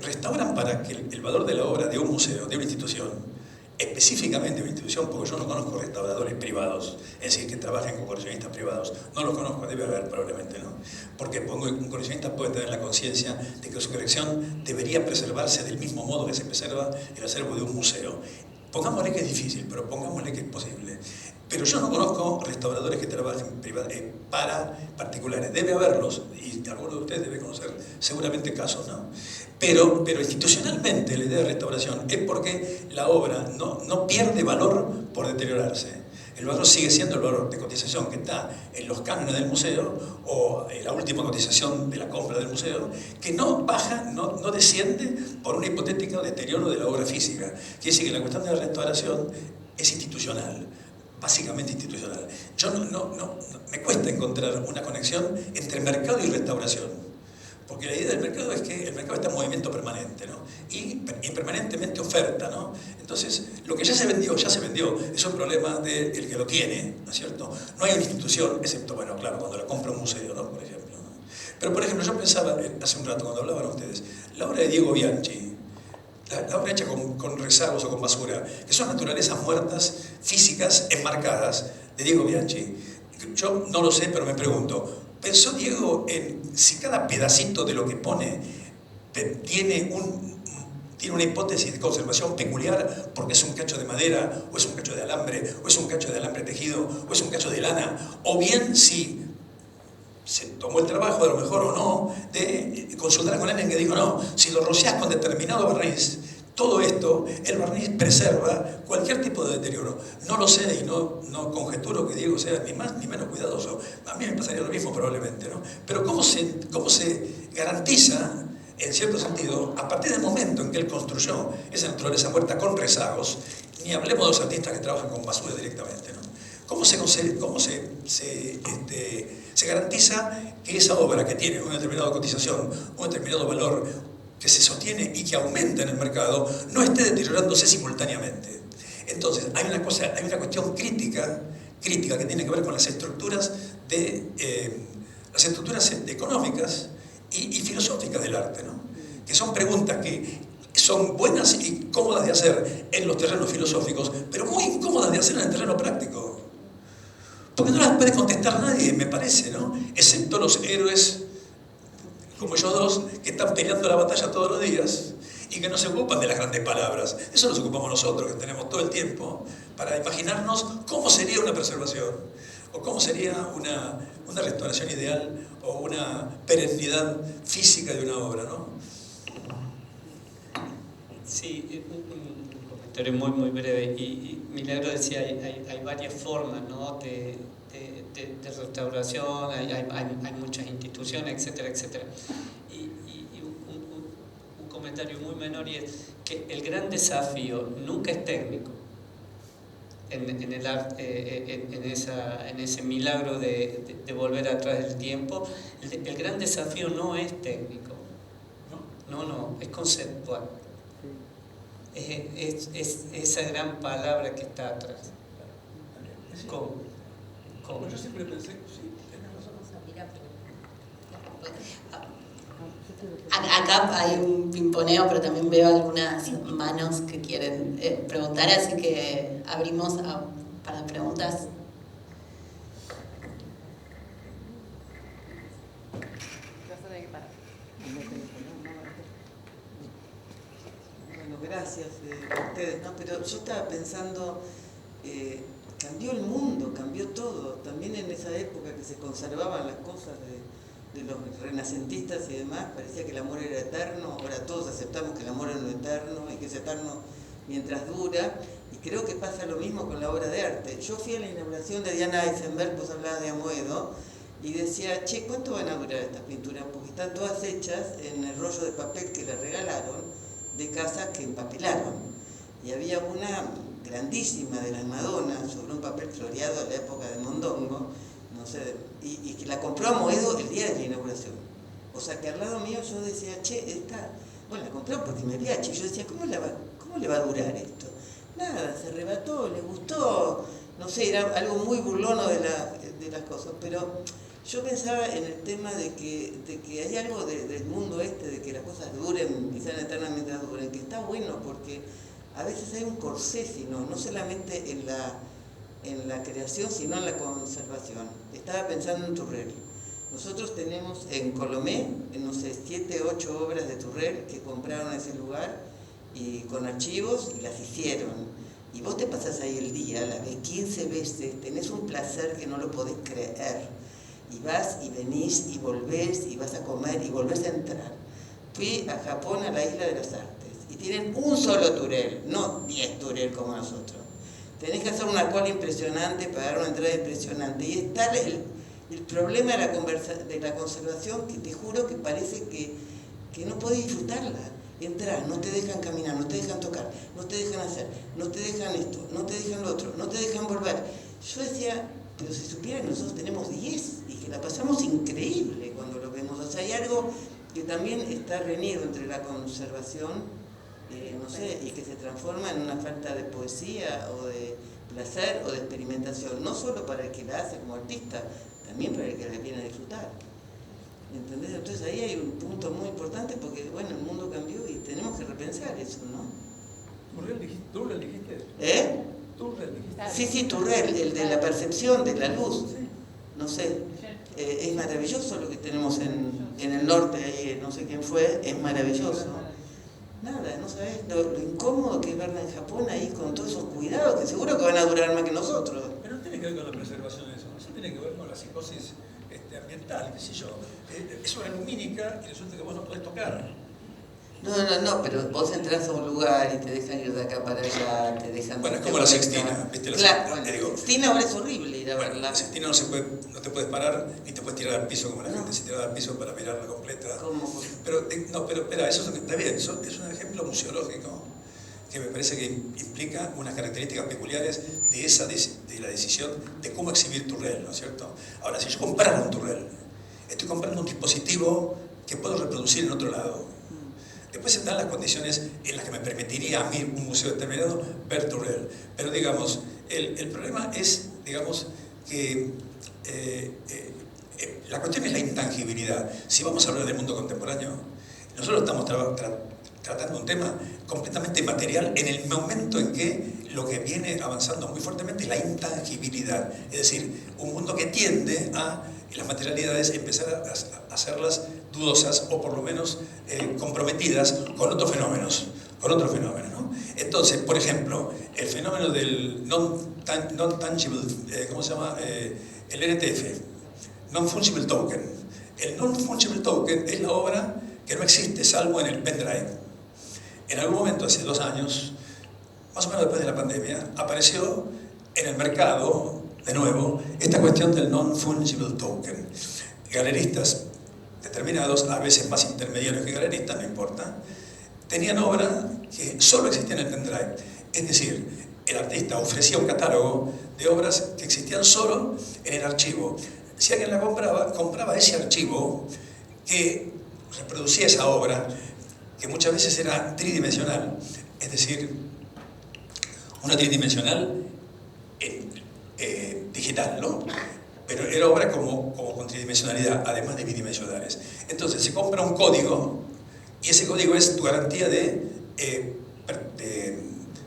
restauran para que el valor de la obra de un museo, de una institución, específicamente una institución, porque yo no conozco restauradores privados, es decir, que trabajen con coleccionistas privados, no los conozco, debe haber probablemente, ¿no? Porque un coleccionista puede tener la conciencia de que su colección debería preservarse del mismo modo que se preserva el acervo de un museo. Pongámosle que es difícil, pero pongámosle que es posible. Pero yo no conozco restauradores que trabajen para particulares. Debe haberlos, y algunos de ustedes deben conocer seguramente casos, ¿no? Pero institucionalmente la idea de restauración es porque la obra no pierde valor por deteriorarse. El valor sigue siendo el valor de cotización que está en los cánones del museo o en la última cotización de la compra del museo, que no baja, no desciende por un hipotético deterioro de la obra física. Quiere decir que la cuestión de la restauración es institucional. básicamente institucional. Yo me cuesta encontrar una conexión entre mercado y restauración. Porque la idea del mercado es que el mercado está en movimiento permanente, ¿no? Y permanentemente oferta, ¿no? Entonces, lo que ya se vendió, es un problema del que lo tiene, ¿no es cierto? No hay una institución, excepto, bueno, claro, cuando la compra un museo, ¿no? Por ejemplo, ¿no? Pero, por ejemplo, yo pensaba, hace un rato, cuando hablaban ustedes, la obra de Diego Bianchi, la obra hecha con rezagos o con basura, que son naturalezas muertas, físicas, enmarcadas, de Diego Bianchi. Yo no lo sé, pero me pregunto, ¿pensó Diego en si cada pedacito de lo que pone tiene una hipótesis de conservación peculiar porque es un cacho de madera, o es un cacho de alambre, o es un cacho de alambre tejido, o es un cacho de lana? O bien si se tomó el trabajo, a lo mejor o no, de consultar con alguien que dijo, no, si lo rociás con determinado barniz, todo esto, el barniz preserva cualquier tipo de deterioro. No lo sé y no conjeturo que Diego sea ni más ni menos cuidadoso. A mí me pasaría lo mismo probablemente, ¿no? Pero ¿cómo se garantiza, en cierto sentido, a partir del momento en que él construyó esa naturaleza muerta con rezagos, ni hablemos de los artistas que trabajan con basura directamente, ¿no? ¿Cómo se garantiza que esa obra que tiene una determinada cotización, un determinado valor, que se sostiene y que aumenta en el mercado, no esté deteriorándose simultáneamente? Entonces, hay una cuestión crítica que tiene que ver con las estructuras económicas y filosóficas del arte, ¿no? Que son preguntas que son buenas y cómodas de hacer en los terrenos filosóficos, pero muy incómodas de hacer en el terreno práctico. Porque no las puede contestar nadie, me parece, ¿no? Excepto los héroes como ellos dos, que están peleando la batalla todos los días y que no se ocupan de las grandes palabras. Eso nos ocupamos nosotros, que tenemos todo el tiempo para imaginarnos cómo sería una preservación, o cómo sería una restauración ideal, o una perennidad física de una obra, ¿no? Sí, un comentario muy breve. Y Milagro decía, hay varias formas, ¿no?, de restauración, hay muchas instituciones, etcétera, etcétera. Y un comentario muy menor, y es que el gran desafío nunca es técnico en el arte, en ese milagro de volver atrás del tiempo. El gran desafío no es técnico, no, es conceptual. Es esa gran palabra que está atrás. ¿Cómo? Yo siempre pensé, sí, tenés razón. Acá hay un pimponeo, pero también veo algunas manos que quieren preguntar, así que abrimos para preguntas. Bueno, gracias a ustedes, ¿no? Pero yo estaba pensando, cambió el mundo, cambió todo. También en esa época que se conservaban las cosas de los renacentistas y demás, parecía que el amor era eterno. Ahora todos aceptamos que el amor es lo eterno y que es eterno mientras dura. Y creo que pasa lo mismo con la obra de arte. Yo fui a la inauguración de Diana Eisenberg, vos hablabas de Amoedo, y decía, che, ¿cuánto van a durar estas pinturas? Porque están todas hechas en el rollo de papel que le regalaron de casas que empapelaron. Y había una grandísima de las Madonas sobre un papel floreado de la época de Mondongo, no sé, y que la compró Amoedo el día de la inauguración. O sea que al lado mío yo decía, che, bueno, la compró porque me Mariachi. Yo decía, ¿cómo le va a durar esto? Nada, se arrebató, le gustó, no sé, era algo muy burlono de las cosas, pero yo pensaba en el tema de que hay algo del mundo de que las cosas duren y sean eternamente duren, que está bueno porque a veces hay un corsé, no solamente en la creación, sino en la conservación. Estaba pensando en Turrell. Nosotros tenemos en Colomé, no sé, 7, 8 obras de Turrell que compraron ese lugar y con archivos y las hicieron. Y vos te pasás ahí el día, la ves 15 veces, tenés un placer que no lo podés creer. Y vas y venís y volvés y vas a comer y volvés a entrar. Fui a Japón, a la Isla de las Artes, y tienen un solo Turrell, no 10 Turrell como nosotros. Tenés que hacer una cola impresionante, pagar una entrada impresionante. Y está el problema de la conservación, que te juro que parece que no podés disfrutarla. Entrás, no te dejan caminar, no te dejan tocar, no te dejan hacer, no te dejan esto, no te dejan lo otro, no te dejan volver. Yo decía, pero si supieran que nosotros tenemos 10 y que la pasamos increíble cuando lo vemos. O sea, hay algo que también está reñido entre la conservación, no sé, y que se transforma en una falta de poesía o de placer o de experimentación, no solo para el que la hace como artista, también para el que la viene a disfrutar. ¿Entendés? Entonces ahí hay un punto muy importante porque, bueno, el mundo cambió y tenemos que repensar eso, ¿no? ¿Turrell dijiste? ¿Eh? ¿Turrell dijiste? Sí, Turrell, el de la percepción de la luz. No sé, es maravilloso lo que tenemos en el norte, ahí, no sé quién fue, es maravilloso. Nada, no sabés lo incómodo que es verla en Japón ahí con todos esos cuidados que seguro que van a durar más que nosotros. Pero no tiene que ver con la preservación de eso, eso tiene que ver con la psicosis ambiental, qué sé yo. Es una lumínica y resulta que vos no podés tocar. No, pero vos entras a un lugar y te dejan ir de acá para allá, te dejan... Bueno, es como la Sixtina, ¿viste? Claro, bueno, Sixtina ahora es horrible ir a verla. La Sixtina no te puedes parar ni te puedes tirar al piso como la gente se tira al piso para mirarla completa. ¿Cómo? Pero espera, eso está bien, eso es un ejemplo museológico que me parece que implica unas características peculiares de la decisión de cómo exhibir Turrell, ¿no es cierto? Ahora, si yo comprara un Turrell, estoy comprando un dispositivo que puedo reproducir en otro lado. Después están las condiciones en las que me permitiría a mí, un museo determinado, ver Turrell. Pero digamos, el problema es, digamos, que la cuestión es la intangibilidad. Si vamos a hablar del mundo contemporáneo, nosotros estamos tratando un tema completamente material en el momento en que lo que viene avanzando muy fuertemente es la intangibilidad. Es decir, un mundo que tiende a las materialidades empezar a hacerlas dudosas o por lo menos comprometidas con otros fenómenos. ¿No? Entonces, por ejemplo, el fenómeno del non-tangible, ¿cómo se llama? El NTF, Non-Fungible Token. El Non-Fungible Token es la obra que no existe salvo en el pendrive. En algún momento, hace 2 años, más o menos después de la pandemia, apareció en el mercado, de nuevo, esta cuestión del Non-Fungible Token. Galeristas determinados, a veces más intermediarios que galeristas, no importa, tenían obra que solo existía en el pendrive. Es decir, el artista ofrecía un catálogo de obras que existían solo en el archivo. Si alguien la compraba ese archivo que reproducía esa obra, que muchas veces era tridimensional, es decir, una tridimensional digital, ¿no? Pero era obra como con tridimensionalidad, además de bidimensionales. Entonces se compra un código y ese código es tu garantía de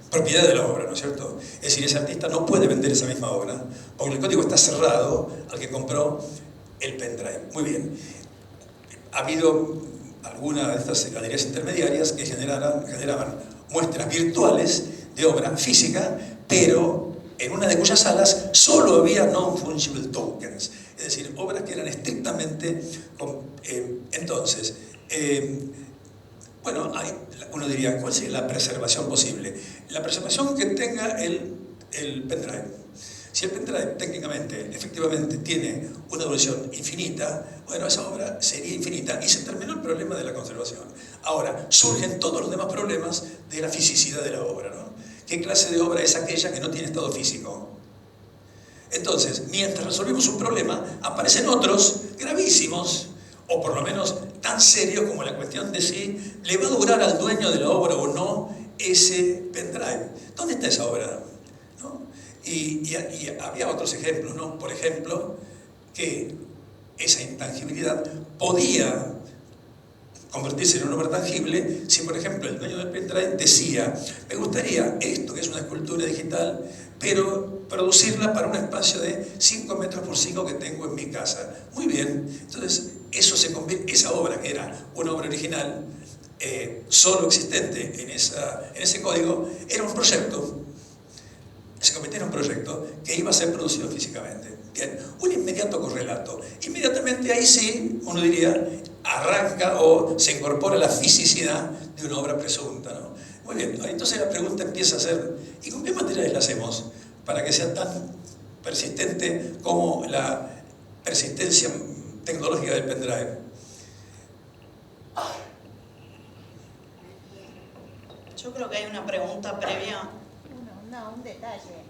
propiedad de la obra, ¿no es cierto? Es decir, ese artista no puede vender esa misma obra porque el código está cerrado al que compró el pendrive. Muy bien. Ha habido algunas de estas galerías intermediarias que generaban muestras virtuales de obra física, pero en una de cuyas salas solo había non-fungible tokens, es decir, obras que eran estrictamente... entonces, bueno, uno diría, ¿cuál sería la preservación posible? La preservación que tenga el pendrive. Si el pendrive técnicamente, efectivamente, tiene una duración infinita, bueno, esa obra sería infinita y se terminó el problema de la conservación. Ahora, surgen todos los demás problemas de la fisicidad de la obra, ¿no? ¿Qué clase de obra es aquella que no tiene estado físico? Entonces, mientras resolvemos un problema, aparecen otros gravísimos, o por lo menos tan serios como la cuestión de si le va a durar al dueño de la obra o no ese pendrive. ¿Dónde está esa obra? ¿No? Y había otros ejemplos, ¿no? Por ejemplo, que esa intangibilidad podía convertirse en una obra tangible si, por ejemplo, el dueño del pendrive decía: me gustaría esto, que es una escultura digital, pero producirla para un espacio de 5 metros por 5 que tengo en mi casa. Muy bien, entonces esa obra, que era una obra original, solo existente en ese código, era un proyecto. Se convirtió en un proyecto que iba a ser producido físicamente. Bien, un inmediato correlato. Inmediatamente ahí sí, uno diría, arranca o se incorpora la fisicidad de una obra presunta, ¿no? Muy bien, entonces la pregunta empieza a ser: ¿y con qué materiales la hacemos para que sea tan persistente como la persistencia tecnológica del pendrive? Yo creo que hay una pregunta previa. Un detalle.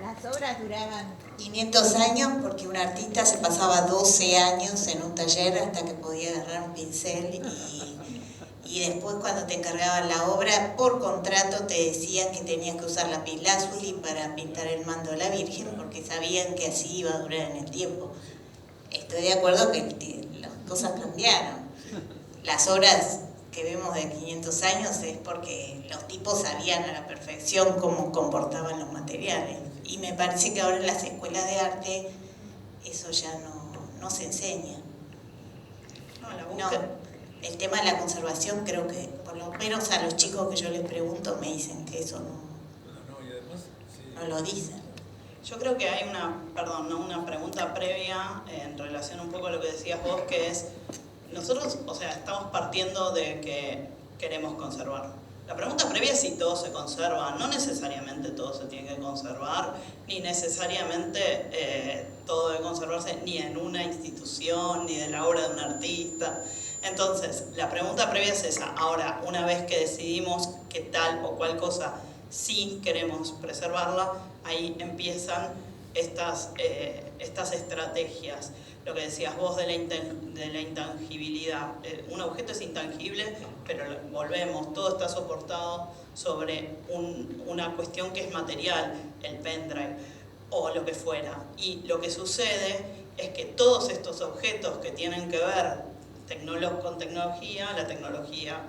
Las obras duraban 500 años porque un artista se pasaba 12 años en un taller hasta que podía agarrar un pincel y después cuando te encargaban la obra, por contrato te decían que tenías que usar lapislázuli para pintar el manto de la Virgen porque sabían que así iba a durar en el tiempo. Estoy de acuerdo que las cosas cambiaron. Las obras que vemos de 500 años es porque los tipos sabían a la perfección cómo comportaban los materiales. Y me parece que ahora en las escuelas de arte eso ya no se enseña. No, el tema de la conservación creo que, por lo menos a los chicos que yo les pregunto, me dicen que eso no lo dicen. Yo creo que hay una pregunta previa en relación un poco a lo que decías vos, que es, nosotros, o sea, estamos partiendo de que queremos conservar. La pregunta previa es si todo se conserva. No necesariamente todo se tiene que conservar, ni necesariamente todo debe conservarse ni en una institución, ni de la obra de un artista. Entonces, la pregunta previa es esa. Ahora, una vez que decidimos que tal o cual cosa sí queremos preservarla, ahí empiezan estas estrategias. Lo que decías vos de la intangibilidad. Un objeto es intangible, pero volvemos, todo está soportado sobre una cuestión que es material, el pendrive o lo que fuera. Y lo que sucede es que todos estos objetos que tienen que ver con tecnología, la tecnología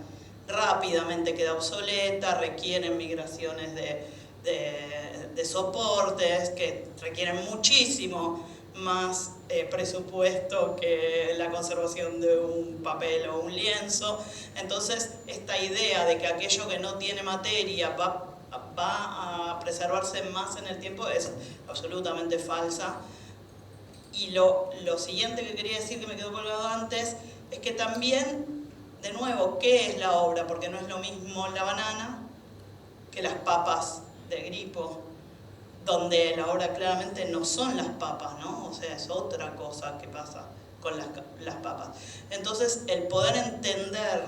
rápidamente queda obsoleta, requieren migraciones de soportes que requieren muchísimo más presupuesto que la conservación de un papel o un lienzo. Entonces, esta idea de que aquello que no tiene materia va a preservarse más en el tiempo es absolutamente falsa. Y lo siguiente que quería decir, que me quedó colgado antes, es que también, de nuevo, ¿qué es la obra? Porque no es lo mismo la banana que las papas de Gripo, donde la obra claramente no son las papas, ¿no? O sea, es otra cosa que pasa con las papas. Entonces, el poder entender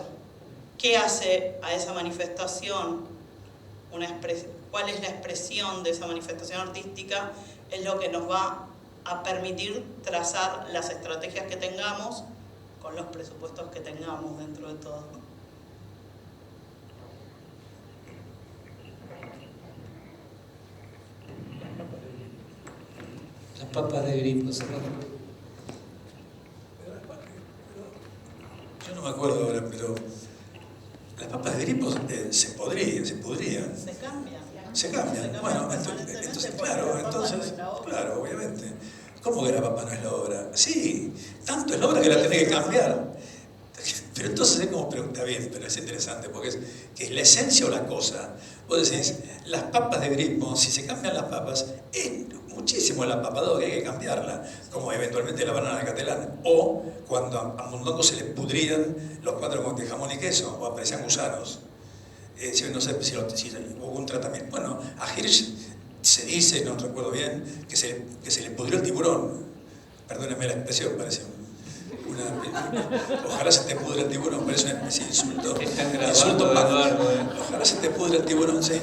qué hace a esa manifestación, cuál es la expresión de esa manifestación artística, es lo que nos va a permitir trazar las estrategias que tengamos con los presupuestos que tengamos dentro de todo. Las papas de Gripo, ¿se Yo no me acuerdo ahora, pero las papas de Gripo se pudrían. Se cambian. Se cambian. Bueno, entonces, claro, obviamente. ¿Cómo que la papa no es la obra? Sí, tanto es la obra que la tenés que cambiar. Pero entonces es como pregunta bien, pero es interesante, porque que es la esencia o la cosa. Vos decís, las papas de Gripo, si se cambian las papas, es muchísimo la papa que hay que cambiarla, como eventualmente la banana de Catalán. O cuando a Mondongo se le pudrían los cuadros de jamón y queso, o aparecían gusanos. No sé si hubo un tratamiento. Bueno, a Hirsch se dice, no recuerdo bien, que se le pudrió el tiburón. Perdónenme la expresión, parece ojalá se te pudre el tiburón, parece una especie de insulto. Insulto ojalá se te pudre el tiburón, sí.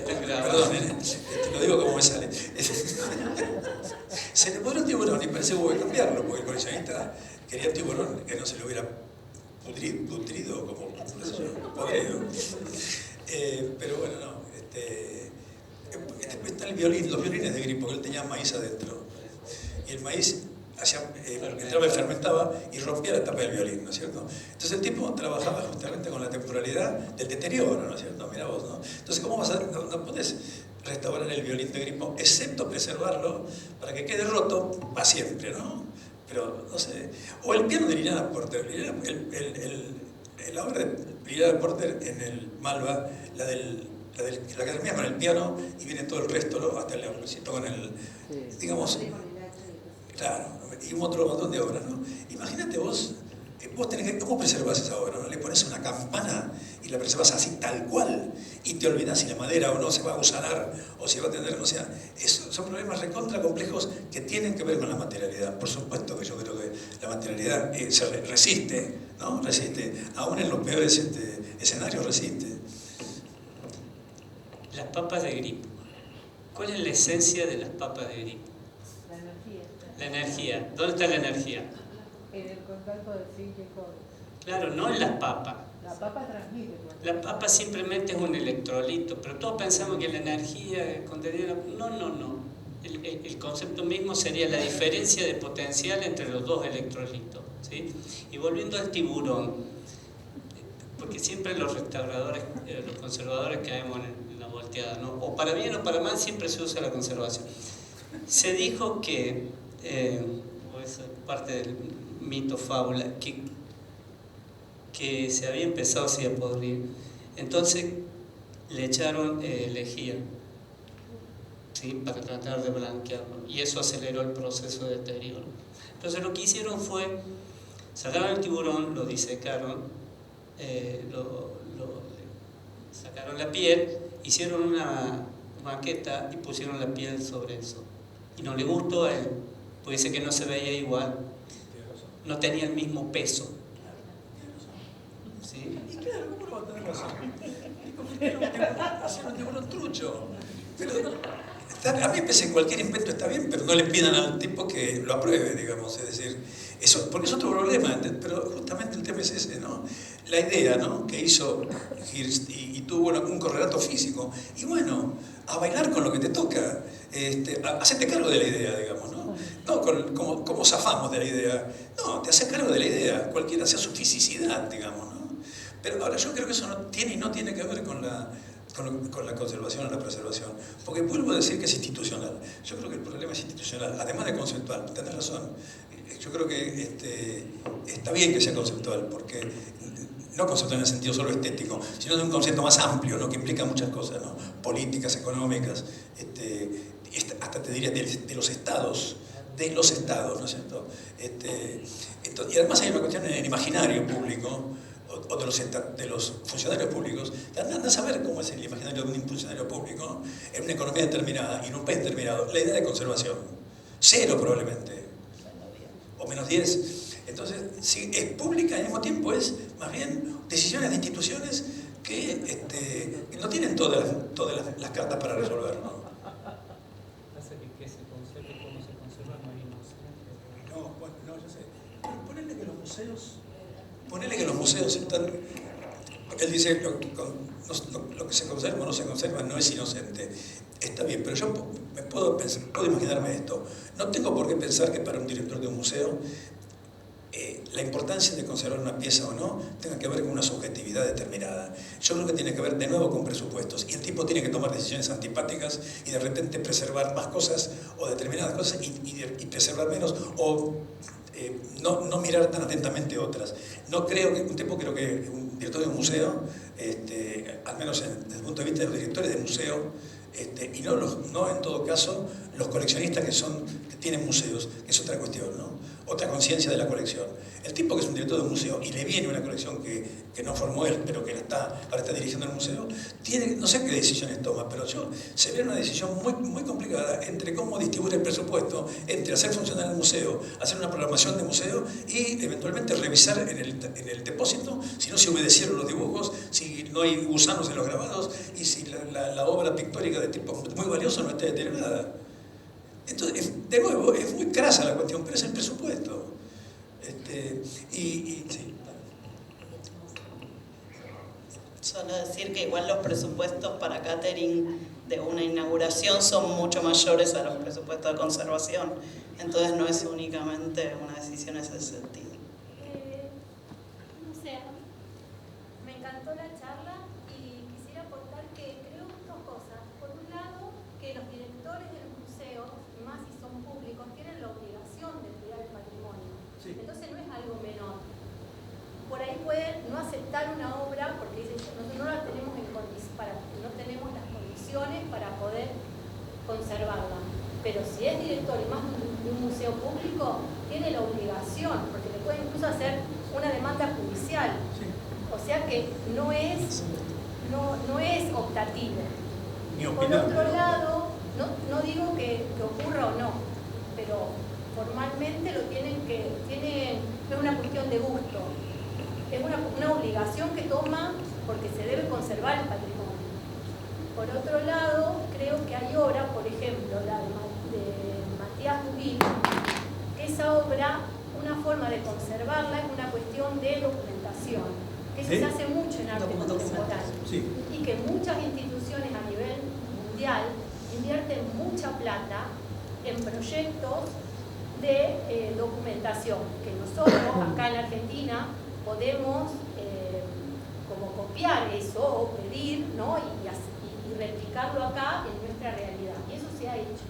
Perdón, te lo digo como me sale. Se le pudrió el tiburón y parece que hubo que cambiarlo, porque el coleccionista quería el tiburón que no se le hubiera putrido, como podrido. Pero bueno, no. Después están los violines de Gripo, que él tenía maíz adentro. Y el maíz entraba y fermentaba y rompía la tapa del violín, ¿no es cierto? Entonces el tipo trabajaba justamente con la temporalidad del deterioro, ¿no es cierto? Mirá vos, ¿no? Entonces, ¿cómo vas a...? No podés restaurar el violín de Gripo, excepto preservarlo para que quede roto para siempre, ¿no? Pero, no sé... O el piano de Liliana Porter. La obra de Liliana Porter en el Malva, la que termina con el piano y viene todo el resto, ¿no? Hasta el leoncito con el... digamos... Claro, y un montón de obras, ¿no? Imagínate vos tenés que... ¿Cómo preservás esa obra? ¿No? Le pones una campana y la preservás así tal cual y te olvidás si la madera o no se va a gusanar o si va a tener... O sea, son problemas recontra complejos que tienen que ver con la materialidad. Por supuesto que yo creo que la materialidad se resiste, ¿no? Resiste. Aún en los peores escenarios resiste. Las papas de Gripo. ¿Cuál es la esencia de las papas de gripo? La energía. La energía. ¿Dónde está la energía? En el contacto del zinc y cobre. Claro, no en las papas. La papa transmite. La papa simplemente es un electrolito, pero todos pensamos que la energía contenida... No. El concepto mismo sería la diferencia de potencial entre los dos electrolitos, ¿sí? Y volviendo al tiburón, porque siempre los restauradores, los conservadores caemos en la volteada, ¿no? O para bien o para mal siempre se usa la conservación. Se dijo que, o es parte del mito, fábula, que se había empezado así a podrir. Entonces le echaron lejía, ¿sí? Para tratar de blanquearlo, y eso aceleró el proceso de deterioro. Entonces lo que hicieron fue, sacaron el tiburón, lo disecaron, sacaron la piel, hicieron una maqueta y pusieron la piel sobre eso. Y no le gustó a él, porque dice que no se veía igual, no tenía el mismo peso. ¿Sí? Y claro, ¿cómo no va a tener razón? Hacer un tiburón trucho. Pero a mí me parece que cualquier invento está bien, pero no le pidan al tipo que lo apruebe, digamos. Es decir, eso, porque es otro problema, pero justamente el tema es ese, ¿no? La idea, ¿no?, que hizo Hirst y tuvo un correlato físico. Y bueno, a bailar con lo que te toca. Hacete cargo de la idea, digamos, ¿no? No como zafamos de la idea. No, te haces cargo de la idea, cualquiera sea su fisicidad, digamos, ¿no? Pero ahora yo creo que eso no tiene que ver con la conservación o la preservación, porque vuelvo a decir que es institucional. Yo creo que el problema es institucional, además de conceptual. Tenés razón. Yo creo que está bien que sea conceptual, porque no conceptual en el sentido solo estético, sino de un concepto más amplio, ¿no?, que implica muchas cosas, ¿no?, políticas, económicas, hasta te diría de los estados, ¿no es cierto? Y además hay una cuestión en el imaginario público, o de los funcionarios públicos, que andan a saber cómo es el imaginario de un funcionario público en una economía determinada y en un país determinado. La idea de conservación, 0 probablemente, o menos 10. Entonces, si es pública, al mismo tiempo es más bien decisiones de instituciones que no tienen todas las cartas para resolver, ¿no? Pasa que se conserve como se conserva, no hay inocente. No, yo sé. Pero ponele que los museos están... Él dice lo que se conserva o no se conserva no es inocente. Está bien, pero yo puedo imaginarme esto. No tengo por qué pensar que para un director de un museo la importancia de conservar una pieza o no tenga que ver con una subjetividad determinada. Yo creo que tiene que ver de nuevo con presupuestos, y el tipo tiene que tomar decisiones antipáticas y de repente preservar más cosas o determinadas cosas y preservar menos, o no mirar tan atentamente otras. No creo que un director de un museo, al menos desde el punto de vista de los directores de museo, y no en todo caso los coleccionistas que tienen museos, que es otra cuestión, ¿no? Otra conciencia de la colección. El tipo que es un director de un museo y le viene una colección que no formó él, pero que ahora está dirigiendo el museo, no sé qué decisiones toma, pero se ve una decisión muy complicada entre cómo distribuir el presupuesto, entre hacer funcionar el museo, hacer una programación de museo y eventualmente revisar en el depósito si no se obedecieron los dibujos, si no hay gusanos en los grabados y si la obra pictórica de tipo muy valioso no está deteriorada. Entonces, de nuevo, es muy crasa la cuestión, pero es el presupuesto. Sí. Solo decir que igual los presupuestos para catering de una inauguración son mucho mayores a los presupuestos de conservación. Entonces no es únicamente una decisión en ese sentido. No sé, me encantó la charla y quisiera aportar que creo dos cosas. Por un lado, que los directores de los museos, más si son públicos, tienen la obligación de cuidar el patrimonio. Sí. Entonces no es algo menor. Por ahí pueden no aceptar una obra porque dicen nosotros no la tenemos no tenemos las condiciones para poder conservarla. Pero si es director y más de un museo público, tiene la obligación, porque le puede incluso hacer una demanda judicial. Sí. O sea que no es optativo. Por otro lado, no digo que ocurra o no, pero formalmente es una cuestión de gusto. Es una obligación que toma porque se debe conservar el patrimonio. Por otro lado, creo que hay obras, por ejemplo, la de Matías Duguín, que esa obra, una forma de conservarla es una cuestión de documentación, que eso se hace mucho en arte contemporáneo, y que muchas instituciones a nivel mundial invierten mucha plata en proyectos de documentación, que nosotros acá en Argentina podemos como copiar eso o pedir, ¿no? y replicarlo acá en nuestra realidad, y eso se ha hecho.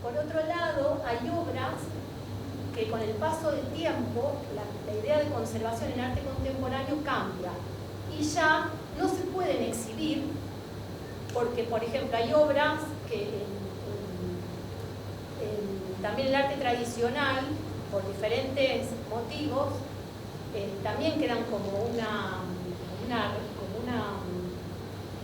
Por otro lado, hay obras que con el paso del tiempo la idea de conservación en arte contemporáneo cambia y ya no se pueden exhibir porque, por ejemplo, hay obras que también el arte tradicional, por diferentes motivos, también quedan como una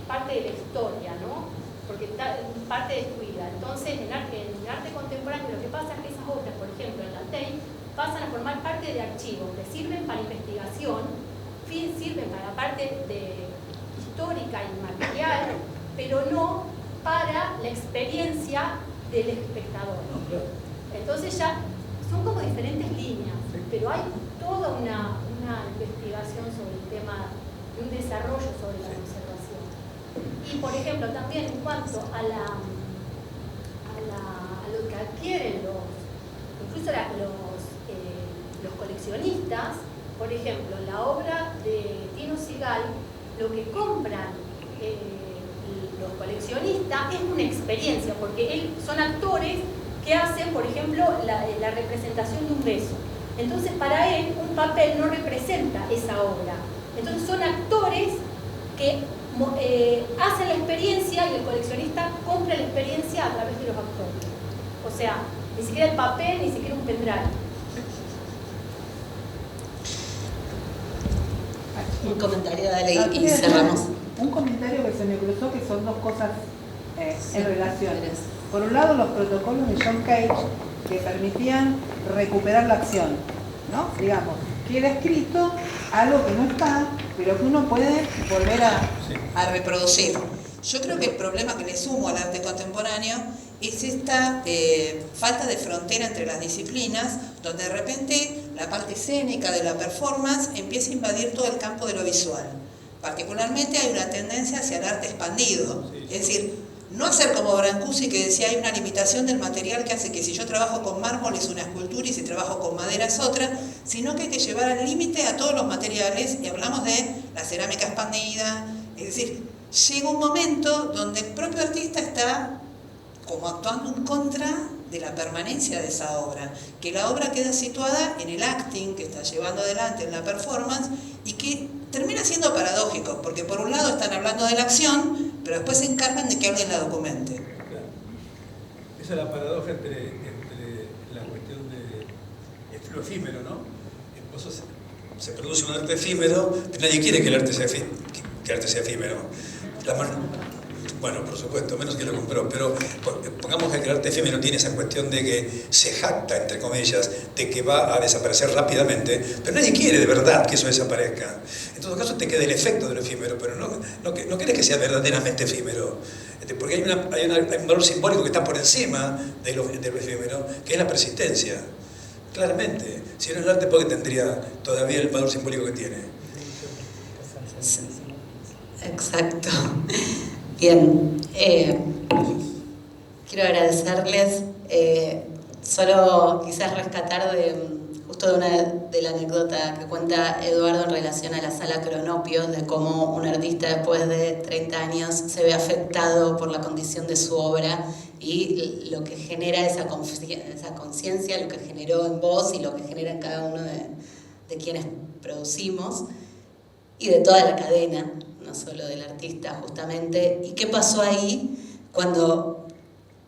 parte de la historia, ¿no? Porque está parte destruida. Entonces, en arte contemporáneo lo que pasa es que esas obras, por ejemplo, en la TEI, pasan a formar parte de archivos que sirven para investigación, sirven para la parte histórica y material, pero no para la experiencia del espectador. Entonces ya son como diferentes líneas, pero hay toda una investigación sobre el tema y un desarrollo sobre la conservación. Y por ejemplo, también en cuanto a lo que adquieren incluso los coleccionistas, por ejemplo, la obra de Tino Sigal, lo que compran los coleccionistas es una experiencia, porque son actores que hacen, por ejemplo, la representación de un beso. Entonces, para él, un papel no representa esa obra. Entonces, son actores que hacen la experiencia y el coleccionista compra la experiencia a través de los actores. O sea, ni siquiera el papel, ni siquiera un pendrive. Un comentario, dale, y cerramos. Un comentario que se me cruzó, que son dos cosas en relación. Por un lado, los protocolos de John Cage que permitían recuperar la acción, ¿no? Digamos, queda escrito algo que no está, pero que uno puede volver a reproducir. Yo creo que el problema que le sumo al arte contemporáneo es esta falta de frontera entre las disciplinas, donde de repente la parte escénica de la performance empieza a invadir todo el campo de lo visual. Particularmente hay una tendencia hacia el arte expandido, es decir, no hacer como Brancusi, que decía hay una limitación del material que hace que si yo trabajo con mármol es una escultura y si trabajo con madera es otra, sino que hay que llevar al límite a todos los materiales, y hablamos de la cerámica expandida, es decir, llega un momento donde el propio artista está como actuando en contra de la permanencia de esa obra, que la obra queda situada en el acting que está llevando adelante en la performance y que termina siendo paradójico, porque por un lado están hablando de la acción, pero después se encargan de que alguien la documente. Claro. Esa es la paradoja entre la cuestión de lo efímero, ¿no? Se produce un arte efímero, pero nadie quiere que el arte sea efímero. Bueno, por supuesto, menos que lo compró, pero pongamos que el arte efímero tiene esa cuestión de que se jacta, entre comillas, de que va a desaparecer rápidamente, pero nadie quiere de verdad que eso desaparezca. En todo caso te queda el efecto del efímero, pero no querés que sea verdaderamente efímero, porque hay un valor simbólico que está por encima del efímero, que es la persistencia. Claramente, si no el arte, ¿por qué tendría todavía el valor simbólico que tiene? Exacto. Bien, quiero agradecerles, solo quizás rescatar justo de la anécdota que cuenta Eduardo en relación a la sala Cronopios, de cómo un artista después de 30 años se ve afectado por la condición de su obra y lo que genera esa conciencia, lo que generó en vos y lo que genera en cada uno de quienes producimos y de toda la cadena, no solo del artista justamente. ¿Y qué pasó ahí cuando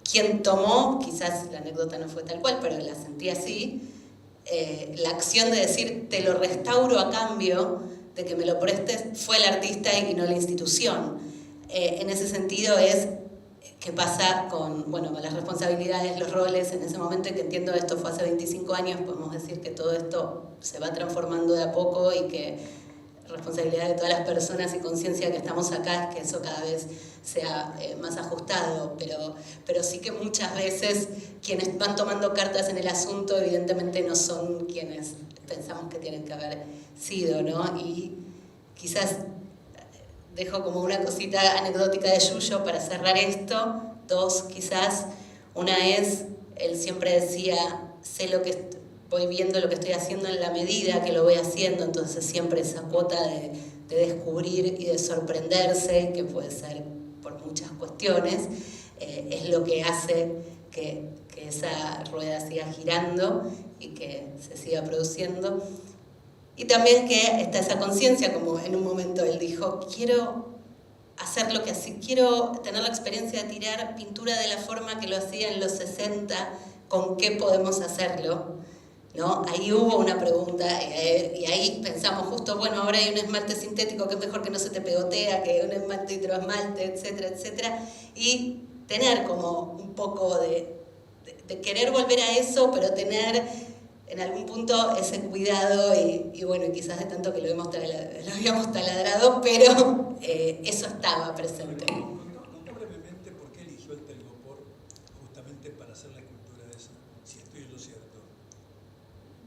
quien tomó, quizás la anécdota no fue tal cual, pero la sentí así, la acción de decir te lo restauro a cambio de que me lo prestes, fue el artista y no la institución? En ese sentido es qué pasa con las responsabilidades, los roles en ese momento, que entiendo esto fue hace 25 años, podemos decir que todo esto se va transformando de a poco y que responsabilidad de todas las personas y conciencia que estamos acá es que eso cada vez sea más ajustado, pero sí que muchas veces quienes van tomando cartas en el asunto evidentemente no son quienes pensamos que tienen que haber sido, ¿no? Y quizás dejo como una cosita anecdótica de Yuyo para cerrar esto, dos quizás. Una es, él siempre decía, sé lo que voy viendo, lo que estoy haciendo en la medida que lo voy haciendo, entonces siempre esa cuota de descubrir y de sorprenderse, que puede ser por muchas cuestiones, es lo que hace que esa rueda siga girando y que se siga produciendo. Y también que está esa conciencia, como en un momento él dijo, quiero hacer lo que así, quiero tener la experiencia de tirar pintura de la forma que lo hacía en los 60, ¿con qué podemos hacerlo? ¿No? Ahí hubo una pregunta y ahí pensamos justo, bueno, ahora hay un esmalte sintético que es mejor que no se te pegotea, que un esmalte hidroesmalte, etcétera, etcétera, y tener como un poco de querer volver a eso, pero tener en algún punto ese cuidado y bueno, quizás de tanto que lo habíamos taladrado, pero eso estaba presente. Contá brevemente por qué eligió el telgopor justamente para hacer la escultura de eso, si estoy en lo cierto.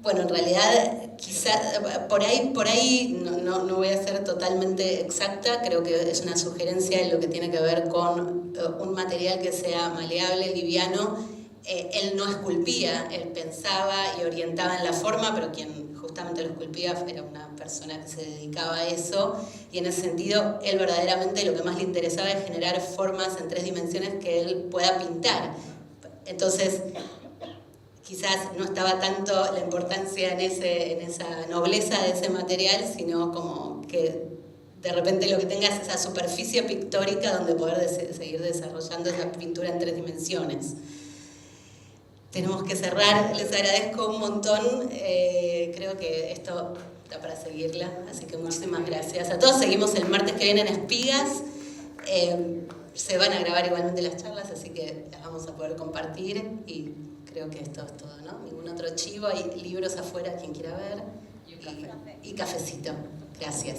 Bueno, en realidad, quizás por ahí no voy a ser totalmente exacta, creo que es una sugerencia en lo que tiene que ver con un material que sea maleable, liviano. Él no esculpía, él pensaba y orientaba en la forma, pero quien justamente lo esculpía era una persona que se dedicaba a eso, y en ese sentido, él verdaderamente lo que más le interesaba es generar formas en 3 dimensiones que él pueda pintar. Entonces, quizás no estaba tanto la importancia en esa nobleza de ese material, sino como que de repente lo que tenga es esa superficie pictórica donde poder seguir desarrollando esa pintura en 3 dimensiones. Tenemos que cerrar, les agradezco un montón, creo que esto da para seguirla, así que muchísimas gracias a todos. Seguimos el martes que viene en Espigas, se van a grabar igualmente las charlas, así que las vamos a poder compartir y creo que esto es todo, ¿no? Ningún otro chivo, hay libros afuera, quien quiera ver, y cafecito. Gracias.